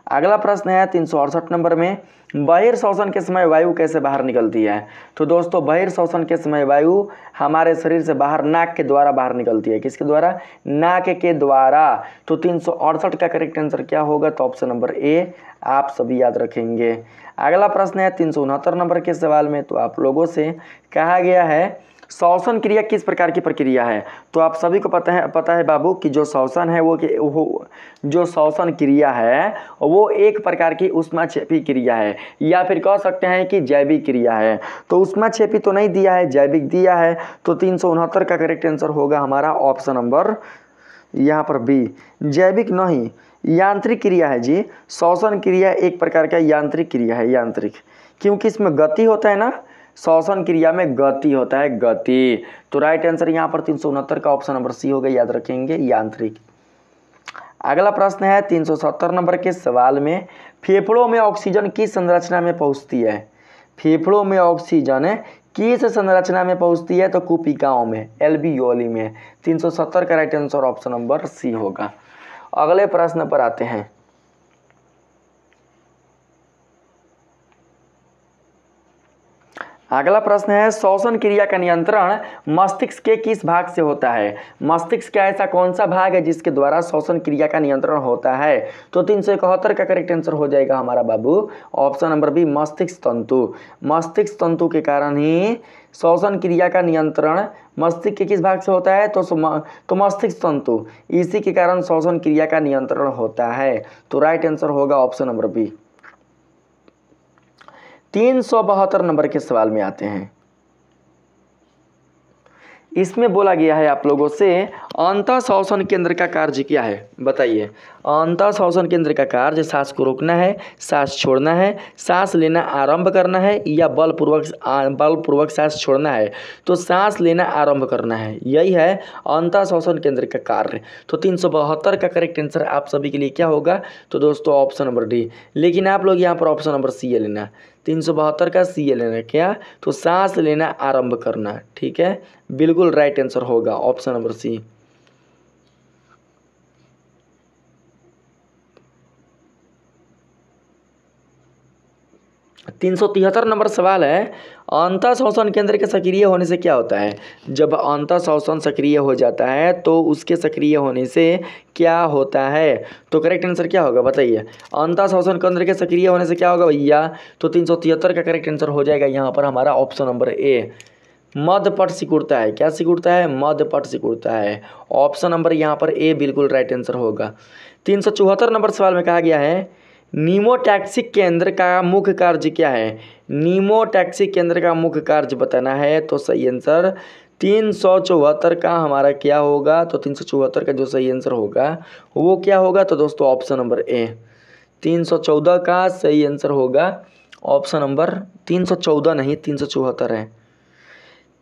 अगला प्रश्न है 368 नंबर में बहिर्शोषण के समय वायु कैसे बाहर निकलती है। तो दोस्तों बहिर्शोषण के समय वायु हमारे शरीर से बाहर नाक के द्वारा बाहर निकलती है। किसके द्वारा? नाक के द्वारा। तो 368 का करेक्ट आंसर क्या होगा, तो ऑप्शन नंबर ए आप सभी याद रखेंगे। अगला प्रश्न है 369 नंबर के सवाल में। तो आप लोगों से कहा गया है श्वसन क्रिया किस प्रकार की प्रक्रिया है। तो आप सभी को पता है बाबू कि जो श्वसन है वो जो श्वसन क्रिया है वो एक प्रकार की ऊष्माक्षेपी क्रिया है, या फिर कह सकते हैं कि जैविक क्रिया है। तो ऊष्माक्षेपी तो नहीं दिया है, जैविक दिया है। तो 369 का करेक्ट आंसर होगा हमारा ऑप्शन नंबर यहाँ पर बी, जैविक नहीं, यांत्रिक क्रिया है जी। श्वसन क्रिया एक प्रकार का यांत्रिक क्रिया है, यांत्रिक, क्योंकि इसमें गति होता है ना, श्वसन क्रिया में गति होता है, गति। तो राइट आंसर यहाँ पर 369 का ऑप्शन नंबर सी होगा, याद रखेंगे, यांत्रिक। अगला प्रश्न है 370 नंबर के सवाल में फेफड़ों में ऑक्सीजन किस संरचना में पहुँचती है। फेफड़ों में ऑक्सीजन किस संरचना में पहुँचती है, तो कुपिकाओं में, एल्बियोली में। 370 का right answer option number C होगा। अगले प्रश्न पर आते हैं। अगला प्रश्न है श्वसन क्रिया का नियंत्रण मस्तिष्क के किस भाग से होता है। मस्तिष्क का ऐसा कौन सा भाग है जिसके द्वारा श्वसन क्रिया का नियंत्रण होता है। तो 371 का करेक्ट आंसर हो जाएगा हमारा बाबू ऑप्शन नंबर बी, मस्तिष्क तंतु। मस्तिष्क तंतु के कारण ही श्वसन क्रिया का नियंत्रण मस्तिष्क के किस भाग से होता है, तो मस्तिष्क तंतु, इसी के कारण श्वसन क्रिया का नियंत्रण होता है। तो राइट आंसर होगा ऑप्शन नंबर बी। 372 नंबर के सवाल में आते हैं। इसमें बोला गया है आप लोगों से अंतः श्वसन केंद्र का कार्य क्या है, बताइए। अंतः श्वसन केंद्र का कार्य सांस को रोकना है, सांस छोड़ना है, सांस लेना आरंभ करना है, या बलपूर्वक सांस छोड़ना है। तो सांस लेना आरंभ करना है, यही है अंतः श्वसन केंद्र का कार्य। तो 372 का करेक्ट आंसर आप सभी के लिए क्या होगा, तो दोस्तों ऑप्शन नंबर डी। लेकिन आप लोग यहाँ पर ऑप्शन नंबर सी लेना, 372 का सी लेना, क्या, तो सांस लेना आरंभ करना। ठीक है, बिल्कुल राइट आंसर होगा ऑप्शन नंबर सी। तीन 373 नंबर सवाल है अंतः श्वसन केंद्र के सक्रिय होने से क्या होता है। जब अंतः श्वसन सक्रिय हो जाता है तो उसके सक्रिय होने से क्या होता है। तो करेक्ट आंसर क्या होगा, बताइए। अंतः श्वसन केंद्र के सक्रिय होने से क्या होगा भैया, तो 373 का करेक्ट आंसर हो जाएगा यहाँ पर हमारा ऑप्शन नंबर ए, मध्यपट सिकुड़ता है। क्या सिकुड़ता है, मध्यपट सिकुड़ता है। ऑप्शन नंबर यहाँ पर ए बिल्कुल राइट आंसर होगा। 374 नंबर सवाल में कहा गया है नीमोटैक्सिक केंद्र का मुख्य कार्य क्या है। नीमोटैक्सिक केंद्र का मुख्य कार्य बताना है। तो सही आंसर 374 का हमारा क्या होगा, तो 374 का जो सही आंसर होगा वो क्या होगा, तो दोस्तों ऑप्शन नंबर ए 314 का सही आंसर होगा ऑप्शन नंबर 314 नहीं 374 है,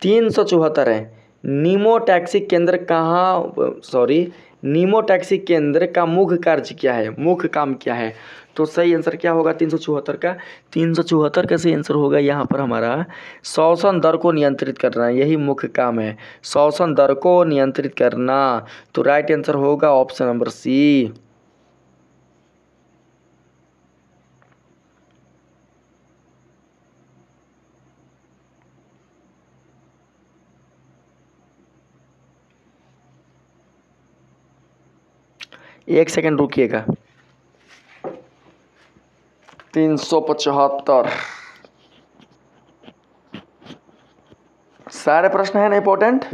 374 है। नीमोटैक्सिक केंद्र कहाँ, नीमोटैक्सिक केंद्र का मुख्य कार्य क्या है, मुख्य काम क्या है। तो सही आंसर क्या होगा 374 का, 374 का सही आंसर होगा यहाँ पर हमारा श्वसन दर को नियंत्रित करना, यही मुख्य काम है, श्वसन दर को नियंत्रित करना। तो राइट आंसर होगा ऑप्शन नंबर सी। एक सेकंड रुकिएगा। 375 सारे प्रश्न है ना इंपॉर्टेंट।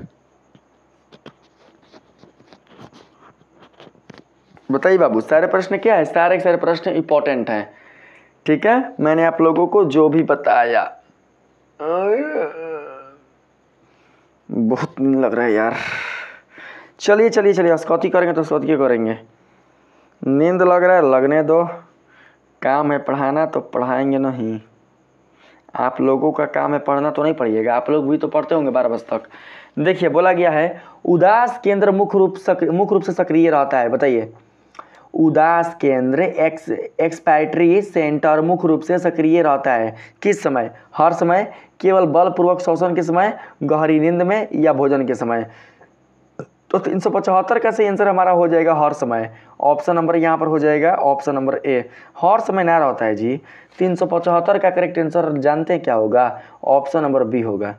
बताइए बाबू, सारे प्रश्न क्या है? सारे सारे प्रश्न इंपॉर्टेंट हैं, ठीक है। मैंने आप लोगों को जो भी बताया, बहुत नींद लग रहा है यार। चलिए चलिए चलिए, स्कौती करेंगे तो स्कौती करेंगे। नींद लग रहा है, लगने दो। काम है पढ़ाना तो पढ़ाएंगे नहीं। आप लोगों का काम है पढ़ना तो नहीं पढ़िएगा, आप लोग भी तो पढ़ते होंगे 12 बजे तक। देखिए बोला गया है उदास केंद्र मुख्य रूप से सक्रिय रहता है। बताइए, उदास केंद्र एक्सपायटरी सेंटर मुख्य रूप से सक्रिय रहता है किस समय? हर समय, केवल बलपूर्वक श्वसन के समय, गहरी नींद में, या भोजन के समय? तो 375 का सही आंसर हमारा हो जाएगा हर समय। ऑप्शन नंबर यहाँ पर हो जाएगा ऑप्शन नंबर ए, हर समय ना रहता है जी। 375 का करेक्ट आंसर जानते हैं क्या होगा? ऑप्शन नंबर बी होगा।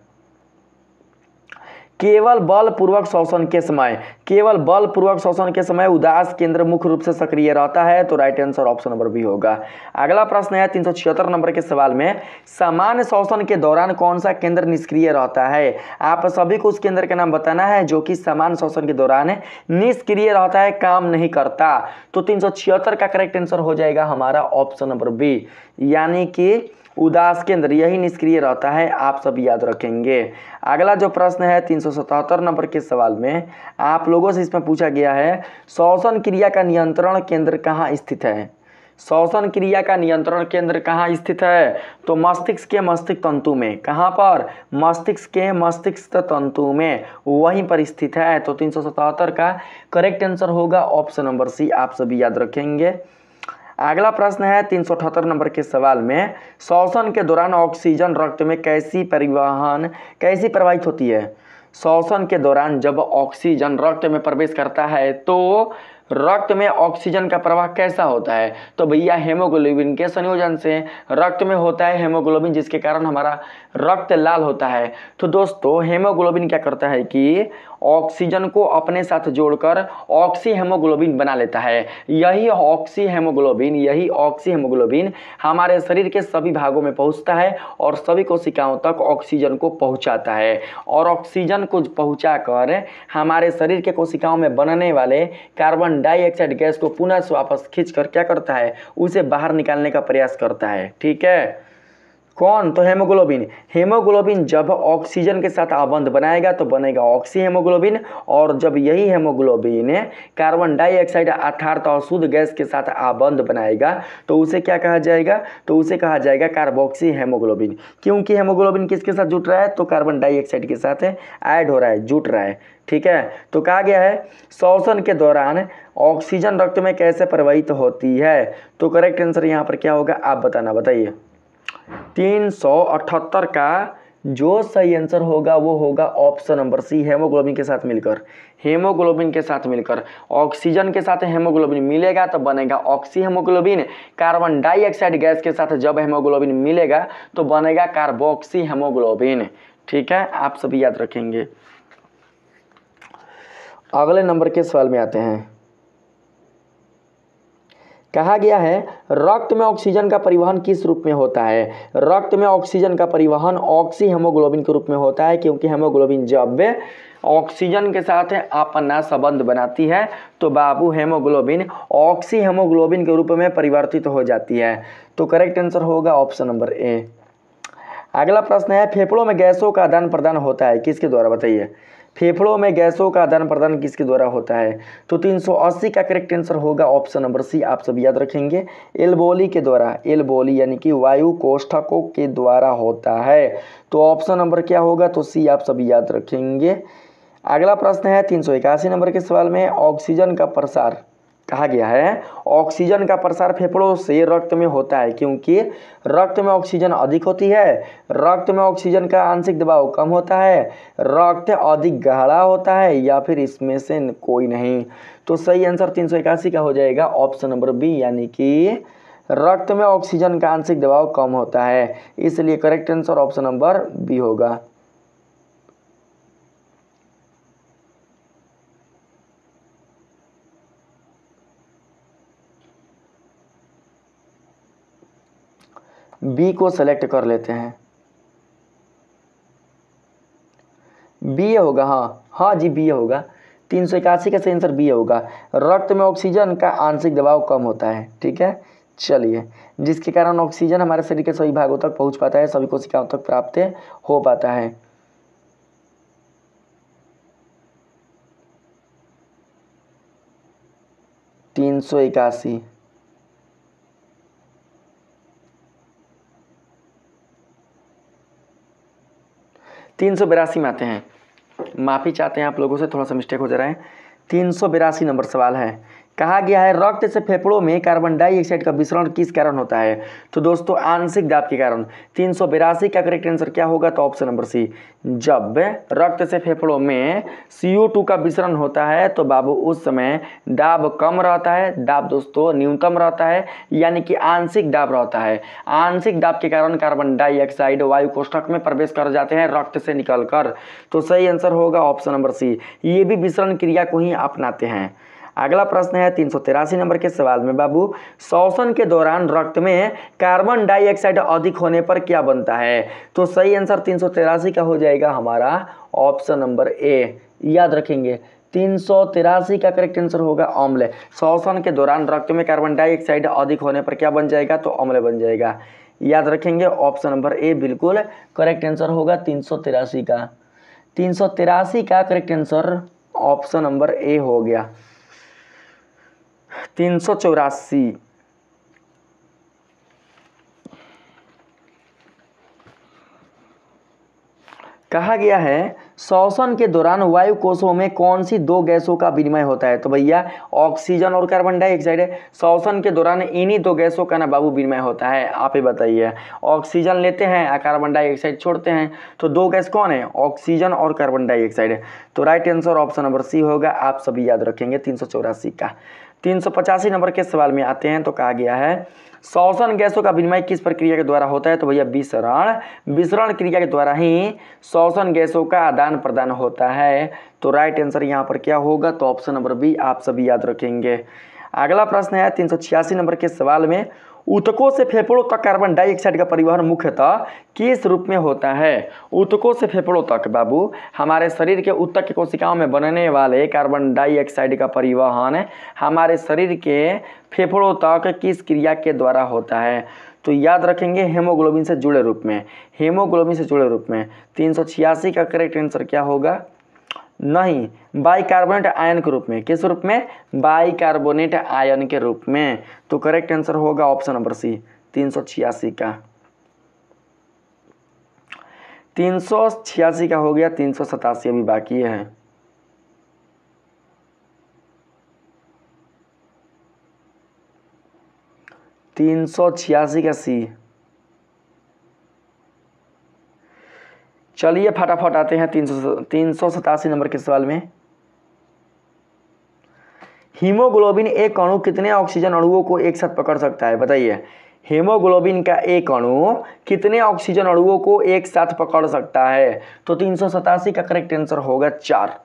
केवल बलपूर्वक श्वसन के समय, केवल बलपूर्वक श्वसन के समय उदास केंद्र मुख्य रूप से सक्रिय रहता है, तो right answer option number B होगा। अगला प्रश्न है 376 नंबर के सवाल में, सामान्य श्वसन के दौरान कौन सा केंद्र निष्क्रिय रहता है? आप सभी को उस केंद्र का नाम बताना है जो कि सामान्य श्वसन के दौरान निष्क्रिय रहता है, काम नहीं करता। तो 376 का करेक्ट आंसर हो जाएगा हमारा ऑप्शन नंबर बी, यानी कि उदास केंद्र यही निष्क्रिय रहता है, आप सब याद रखेंगे। अगला जो प्रश्न है 377 नंबर के सवाल में आप लोगों से इसमें पूछा गया है, श्वसन क्रिया का नियंत्रण केंद्र कहाँ स्थित है? श्वसन क्रिया का नियंत्रण केंद्र कहाँ स्थित है? तो मस्तिष्क के मस्तिष्क तंतु में। कहाँ पर? मस्तिष्क के मस्तिष्क तंतु में, वहीं पर स्थित है। तो 377 का करेक्ट आंसर होगा ऑप्शन नंबर सी, आप सभी याद रखेंगे। अगला प्रश्न है 378 नंबर के सवाल में, श्वसन के दौरान ऑक्सीजन रक्त में कैसी प्रवाहित होती है? श्वसन के दौरान जब ऑक्सीजन रक्त में प्रवेश करता है तो रक्त में ऑक्सीजन का प्रवाह कैसा होता है? तो भैया हेमोग्लोबिन के संयोजन से रक्त में होता है हेमोग्लोबिन, जिसके कारण हमारा रक्त लाल होता है। तो दोस्तों हेमोग्लोबिन क्या करता है कि ऑक्सीजन को अपने साथ जोड़कर ऑक्सी हेमोग्लोबिन बना लेता है। यही ऑक्सी हेमोग्लोबिन हमारे शरीर के सभी भागों में पहुंचता है और सभी कोशिकाओं तक ऑक्सीजन को पहुंचाता है, और ऑक्सीजन को पहुंचाकर हमारे शरीर के कोशिकाओं में बनने वाले कार्बन डाइऑक्साइड गैस को पुनः वापस खींचकर क्या करता है? उसे बाहर निकालने का प्रयास करता है, ठीक है। कौन? तो हेमोग्लोबिन। हेमोग्लोबिन जब ऑक्सीजन के साथ आबंध बनाएगा तो बनेगा ऑक्सी हेमोग्लोबिन, और जब यही हेमोग्लोबिन कार्बन डाइऑक्साइड अर्थात अशुद्ध गैस के साथ आबंध बनाएगा तो उसे क्या कहा जाएगा? तो उसे कहा जाएगा कार्बोक्सी हेमोग्लोबिन। क्योंकि हेमोग्लोबिन किसके साथ जुट रहा है? तो कार्बन डाइऑक्साइड के साथ ऐड हो रहा है, जुट रहा है, ठीक है। तो कहा गया है श्वसन के दौरान ऑक्सीजन रक्त में कैसे प्रवाहित होती है? तो करेक्ट आंसर यहाँ पर क्या होगा आप बताना, बताइए। 378 का जो सही आंसर होगा वो होगा ऑप्शन नंबर सी, हेमोग्लोबिन के साथ मिलकर। हेमोग्लोबिन के साथ मिलकर ऑक्सीजन के साथ हेमोग्लोबिन मिलेगा तो बनेगा oxy haemoglobin. Carbon dioxide gas के साथ जब हेमोग्लोबिन मिलेगा तो बनेगा कार्बोक्सी हेमोग्लोबिन, ठीक है, आप सभी याद रखेंगे। अगले नंबर के सवाल में आते हैं। कहा गया है रक्त में ऑक्सीजन का परिवहन किस रूप में होता है? रक्त में ऑक्सीजन का परिवहन ऑक्सी हेमोग्लोबिन के रूप में होता है, क्योंकि हेमोग्लोबिन जब ऑक्सीजन के साथ अपना संबंध बनाती है तो बाबू हेमोग्लोबिन ऑक्सी हेमोग्लोबिन के रूप में परिवर्तित हो जाती है। तो करेक्ट आंसर होगा ऑप्शन नंबर ए। अगला प्रश्न है फेफड़ों में गैसों का आदान प्रदान होता है किसके द्वारा? बताइए, फेफड़ों में गैसों का आदान प्रदान किसके द्वारा होता है? तो 380 का करेक्ट आंसर होगा ऑप्शन नंबर सी, आप सब याद रखेंगे, एल्वोली के द्वारा। एल्वोली यानी कि वायु कोष्ठकों के द्वारा होता है। तो ऑप्शन नंबर क्या होगा? तो सी, आप सभी याद रखेंगे। अगला प्रश्न है 381 नंबर के सवाल में, ऑक्सीजन का प्रसार कहा गया है ऑक्सीजन का प्रसार फेफड़ों से रक्त में होता है, क्योंकि रक्त में ऑक्सीजन अधिक होती है, रक्त में ऑक्सीजन का आंशिक दबाव कम होता है, रक्त अधिक गाढ़ा होता है, या फिर इसमें से कोई नहीं। तो सही आंसर 381 का हो जाएगा ऑप्शन नंबर बी, यानी कि रक्त में ऑक्सीजन का आंशिक दबाव कम होता है, इसलिए correct answer option number B होगा। बी को सेलेक्ट कर लेते हैं, बी होगा। हाँ जी बी होगा। 381 का सही आंसर बी होगा। रक्त में ऑक्सीजन का आंशिक दबाव कम होता है। ठीक है, चलिए, जिसके कारण ऑक्सीजन हमारे शरीर के सभी भागों तक पहुंच पाता है, सभी कोशिकाओं तक प्राप्त हो पाता है। तीन सौ 382 में आते हैं। माफ़ी चाहते हैं आप लोगों से, थोड़ा सा मिस्टेक हो जा रहा है। 382 नंबर सवाल है। कहा गया है रक्त से फेफड़ों में कार्बन डाइऑक्साइड का विसरण किस कारण होता है? तो दोस्तों आंशिक दाब के कारण। 382 का करेक्ट आंसर क्या होगा? तो ऑप्शन नंबर सी। जब रक्त से फेफड़ों में CO2 का विसरण होता है तो बाबू उस समय दाब कम रहता है, दाब दोस्तों न्यूनतम रहता है, यानी कि आंशिक दाब रहता है। आंशिक दाब के कारण कार्बन डाइऑक्साइड वायु कोष्ठक में प्रवेश कर जाते हैं रक्त से निकलकर। तो सही आंसर होगा ऑप्शन नंबर सी। ये भी विसरण क्रिया को ही अपनाते हैं। अगला प्रश्न है 383 नंबर के सवाल में बाबू, श्वसन के दौरान रक्त में कार्बन डाइऑक्साइड अधिक होने पर क्या बनता है? तो सही आंसर 383 का हो जाएगा हमारा ऑप्शन नंबर ए। याद रखेंगे 383 का करेक्ट आंसर होगा अम्ल। श्वसन के दौरान रक्त में कार्बन डाइऑक्साइड अधिक होने पर क्या बन जाएगा? तो अम्ल बन जाएगा। याद रखेंगे ऑप्शन नंबर ए बिल्कुल करेक्ट आंसर होगा 383 का। 383 का करेक्ट आंसर ऑप्शन नंबर ए हो गया। 384 कहा गया है श्वसन के दौरान वायु कोशों में कौन सी दो गैसों का विनिमय होता है? तो भैया ऑक्सीजन और कार्बन डाइऑक्साइड है। श्वसन के दौरान इन्हीं दो गैसों का ना बाबू विनिमय होता है। आप ही बताइए, ऑक्सीजन लेते हैं और कार्बन डाइऑक्साइड छोड़ते हैं, तो दो गैस कौन है? ऑक्सीजन और कार्बन डाइऑक्साइड। तो right answer option number C होगा। आप सभी याद रखेंगे 384 का। 385 नंबर के सवाल में आते हैं। तो कहा गया है श्वसन गैसों का विनिमय किस प्रक्रिया के द्वारा होता है? तो भैया विसरण क्रिया के द्वारा ही श्वसन गैसों का आदान प्रदान होता है। तो राइट आंसर यहाँ पर क्या होगा? तो ऑप्शन नंबर बी आप सभी याद रखेंगे। अगला प्रश्न है 386 नंबर के सवाल में, ऊतकों से फेफड़ों तक कार्बन डाइऑक्साइड का परिवहन मुख्यतः किस रूप में होता है? ऊतकों से फेफड़ों तक बाबू हमारे शरीर के ऊतक की कोशिकाओं में बनने वाले कार्बन डाइऑक्साइड का परिवहन हमारे शरीर के फेफड़ों तक किस क्रिया के द्वारा होता है? तो याद रखेंगे हेमोग्लोबिन से जुड़े रूप में। हेमोग्लोबिन से जुड़े रूप में 386 का करेक्ट आंसर क्या होगा? नहीं, बाइकार्बोनेट आयन के रूप में। किस रूप में? बाइकार्बोनेट आयन के रूप में। तो करेक्ट आंसर होगा ऑप्शन नंबर सी 386 का। 386 का हो गया। 387 अभी बाकी है। तीन सौ छियासी का सी। चलिए फटाफट आते हैं 387 नंबर के सवाल में। हीमोग्लोबिन एक अणु कितने ऑक्सीजन अणुओं को एक साथ पकड़ सकता है? बताइए, हीमोग्लोबिन का एक अणु कितने ऑक्सीजन अणुओं को एक साथ पकड़ सकता है? तो 387 का करेक्ट आंसर होगा 4।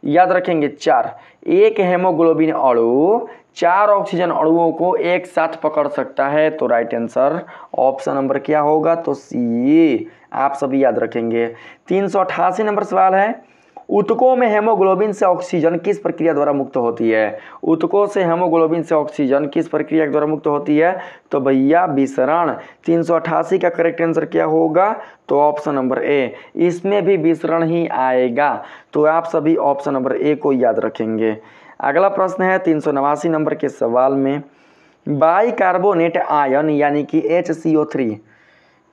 याद रखेंगे 4। एक हेमोग्लोबिन अणु 4 ऑक्सीजन अणुओं को एक साथ पकड़ सकता है। तो राइट आंसर ऑप्शन नंबर क्या होगा? तो सी। आप सभी याद रखेंगे। 388 नंबर सवाल है, ऊतकों में हेमोग्लोबिन से ऑक्सीजन किस प्रक्रिया द्वारा मुक्त होती है? ऊतकों से हेमोग्लोबिन से ऑक्सीजन किस प्रक्रिया के द्वारा मुक्त होती है? तो भैया विसरण। 388 का करेक्ट आंसर क्या होगा? तो ऑप्शन नंबर ए। इसमें भी विसरण ही आएगा। तो आप सभी ऑप्शन नंबर ए को याद रखेंगे। अगला प्रश्न है 389 नंबर के सवाल में, बाइकार्बोनेट आयन यानी कि HCO3,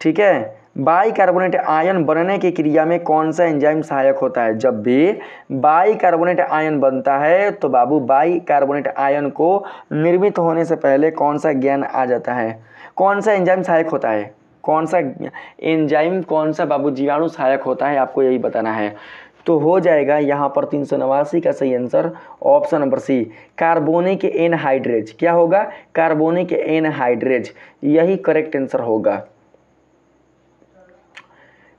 ठीक है, बाइकार्बोनेट आयन बनने की क्रिया में कौन सा एंजाइम सहायक होता है? जब भी बाइकार्बोनेट आयन बनता है तो बाबू बाइकार्बोनेट आयन को निर्मित होने से पहले कौन सा ज्ञान आ जाता है? कौन सा एंजाइम सहायक होता है? कौन सा एंजाइम, कौन सा बाबू जीवाणु सहायक होता है? आपको यही बताना है। तो हो जाएगा यहाँ पर 389 का सही answer option number C, carbonic anhydrase. क्या होगा? कार्बोनिक एनहाइड्रेज, यही करेक्ट आंसर होगा।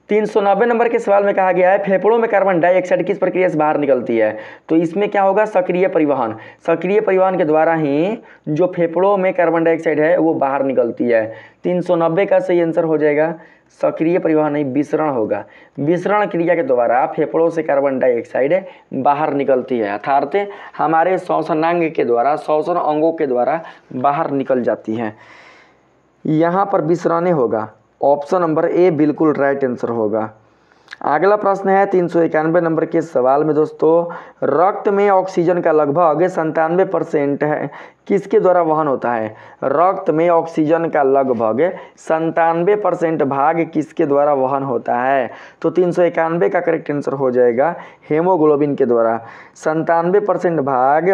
390 नंबर के सवाल में कहा गया है फेफड़ों में कार्बन डाइऑक्साइड किस प्रक्रिया से बाहर निकलती है। तो इसमें क्या होगा, सक्रिय परिवहन। सक्रिय परिवहन के द्वारा ही जो फेफड़ों में कार्बन डाइऑक्साइड है वो बाहर निकलती है। 390 का सही आंसर हो जाएगा सक्रिय परिवहन नहीं, विसरण होगा। विसरण क्रिया के द्वारा फेफड़ों से कार्बन डाइऑक्साइड बाहर निकलती है, अर्थात हमारे श्वसनांग के द्वारा, श्वसन अंगों के द्वारा बाहर निकल जाती है। यहाँ पर विसरण होगा, ऑप्शन नंबर ए बिल्कुल राइट आंसर होगा। अगला प्रश्न है 391 नंबर के सवाल में दोस्तों, रक्त में ऑक्सीजन का लगभग 97% है किसके द्वारा वहन होता है। रक्त में ऑक्सीजन का लगभग 97% भाग किसके द्वारा वहन होता है। तो 391 का करेक्ट आंसर हो जाएगा हेमोग्लोबिन के द्वारा। 97% भाग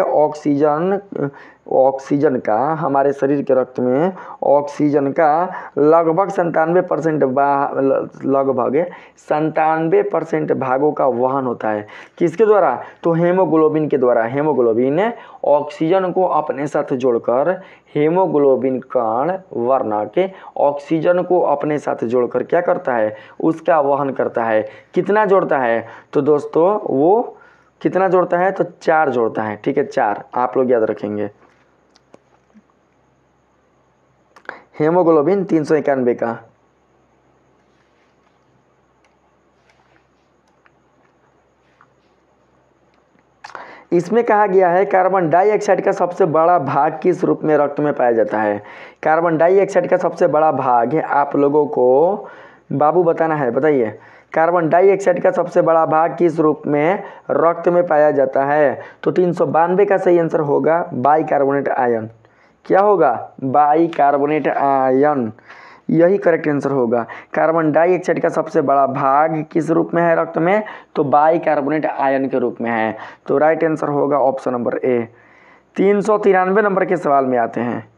ऑक्सीजन का, हमारे शरीर के रक्त में ऑक्सीजन का लगभग 97% भागों का वहन होता है किसके द्वारा। तो हेमोग्लोबिन के द्वारा। हेमोग्लोबिन ऑक्सीजन को अपने साथ जोड़कर, हेमोग्लोबिन कण वर्ण के ऑक्सीजन को अपने साथ जोड़कर क्या करता है, उसका वहन करता है। कितना जोड़ता है, तो दोस्तों वो कितना जोड़ता है, तो 4 जोड़ता है। ठीक है, 4 आप लोग याद रखेंगे। हेमोग्लोबिन 391 का। इसमें कहा गया है कार्बन डाइऑक्साइड का सबसे बड़ा भाग किस रूप में रक्त में पाया जाता है। कार्बन डाइऑक्साइड का सबसे बड़ा भाग है, आप लोगों को बाबू बताना है, बताइए कार्बन डाइऑक्साइड का सबसे बड़ा भाग किस रूप में रक्त में पाया जाता है। तो 392 का सही आंसर होगा बाइकार्बोनेट आयन। क्या होगा, बाइकार्बोनेट आयन, यही करेक्ट आंसर होगा। कार्बन डाइऑक्साइड का सबसे बड़ा भाग किस रूप में है रक्त में, तो बाइकार्बोनेट आयन के रूप में है। तो राइट आंसर होगा ऑप्शन नंबर ए। 393 नंबर के सवाल में आते हैं।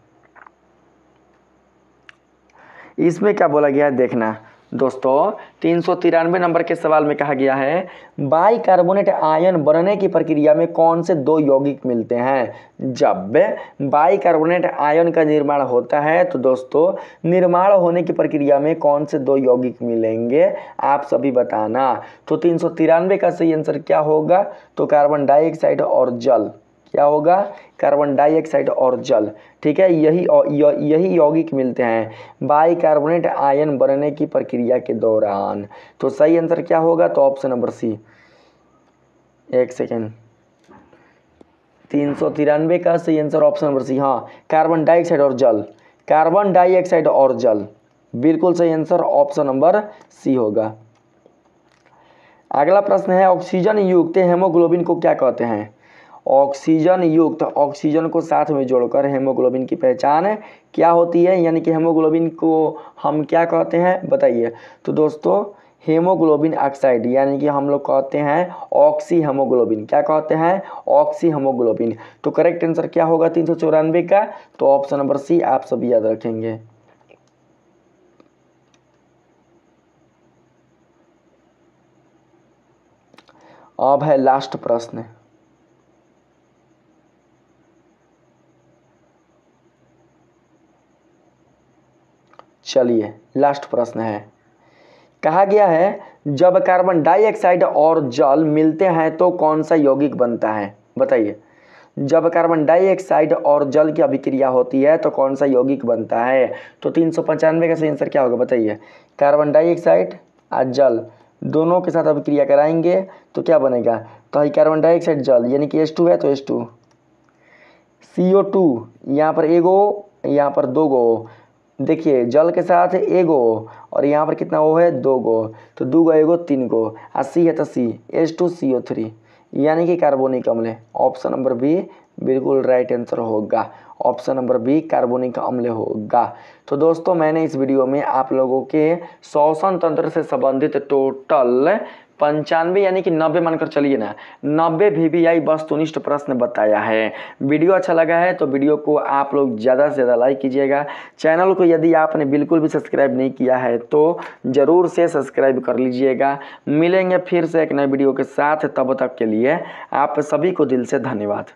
इसमें क्या बोला गया है देखना दोस्तों। 393 नंबर के सवाल में कहा गया है बाइकार्बोनेट आयन बनने की प्रक्रिया में कौन से 2 यौगिक मिलते हैं। जब बाइकार्बोनेट आयन का निर्माण होता है तो दोस्तों निर्माण होने की प्रक्रिया में कौन से 2 यौगिक मिलेंगे, आप सभी बताना। तो 393 का सही आंसर क्या होगा, तो कार्बन डाइऑक्साइड और जल। क्या होगा, कार्बन डाइऑक्साइड और जल। ठीक है, यही यौगिक मिलते हैं बाइकार्बोनेट आयन बनने की प्रक्रिया के दौरान। तो सही आंसर क्या होगा, तो ऑप्शन नंबर सी। एक सेकेंड, 393 का सही आंसर ऑप्शन नंबर सी। हाँ, कार्बन डाइऑक्साइड और जल, कार्बन डाइऑक्साइड और जल, बिल्कुल सही आंसर ऑप्शन नंबर सी होगा। अगला प्रश्न है ऑक्सीजन युक्त हेमोग्लोबिन को क्या कहते हैं। ऑक्सीजन युक्त, ऑक्सीजन को साथ में जोड़कर हेमोग्लोबिन की पहचान क्या होती है, यानी कि हेमोग्लोबिन को हम क्या कहते हैं, बताइए। तो दोस्तों हेमोग्लोबिन ऑक्साइड, यानी कि हम लोग कहते हैं ऑक्सी हेमोग्लोबिन। क्या कहते हैं, ऑक्सी हेमोग्लोबिन। तो करेक्ट आंसर क्या होगा 394 का, तो ऑप्शन नंबर सी आप सभी याद रखेंगे। अब है लास्ट प्रश्न। चलिए लास्ट प्रश्न है, कहा गया है जब कार्बन डाइऑक्साइड और जल मिलते हैं तो कौन सा यौगिक बनता है, बताइए। जब कार्बन डाइऑक्साइड और जल की अभिक्रिया होती है तो कौन सा यौगिक बनता है। तो 395 का सही आंसर क्या होगा, बताइए। कार्बन डाइऑक्साइड और जल दोनों के साथ अभिक्रिया कराएंगे तो क्या बनेगा, तो कार्बन डाइऑक्साइड जल, यानी कि H2 है तो H2, CO2, यहाँ पर एगो, यहाँ पर 2 गो। देखिए जल के साथ एगो और यहाँ पर कितना ओ है, 2 गो, तो 2 गो एगो 3 गो, और सी है तो सी, H2CO3, यानी कि कार्बोनिक अम्ल। ऑप्शन नंबर बी बिल्कुल राइट आंसर होगा, ऑप्शन नंबर बी कार्बोनिक अम्ल होगा। तो दोस्तों मैंने इस वीडियो में आप लोगों के श्वसन तंत्र से संबंधित टोटल 95 यानी कि 90 मानकर चलिए ना, 90 VVI वस्तुनिष्ठ प्रश्न बताया है। वीडियो अच्छा लगा है तो वीडियो को आप लोग ज़्यादा से ज़्यादा लाइक कीजिएगा। चैनल को यदि आपने बिल्कुल भी सब्सक्राइब नहीं किया है तो ज़रूर से सब्सक्राइब कर लीजिएगा। मिलेंगे फिर से एक नए वीडियो के साथ, तब तक के लिए आप सभी को दिल से धन्यवाद।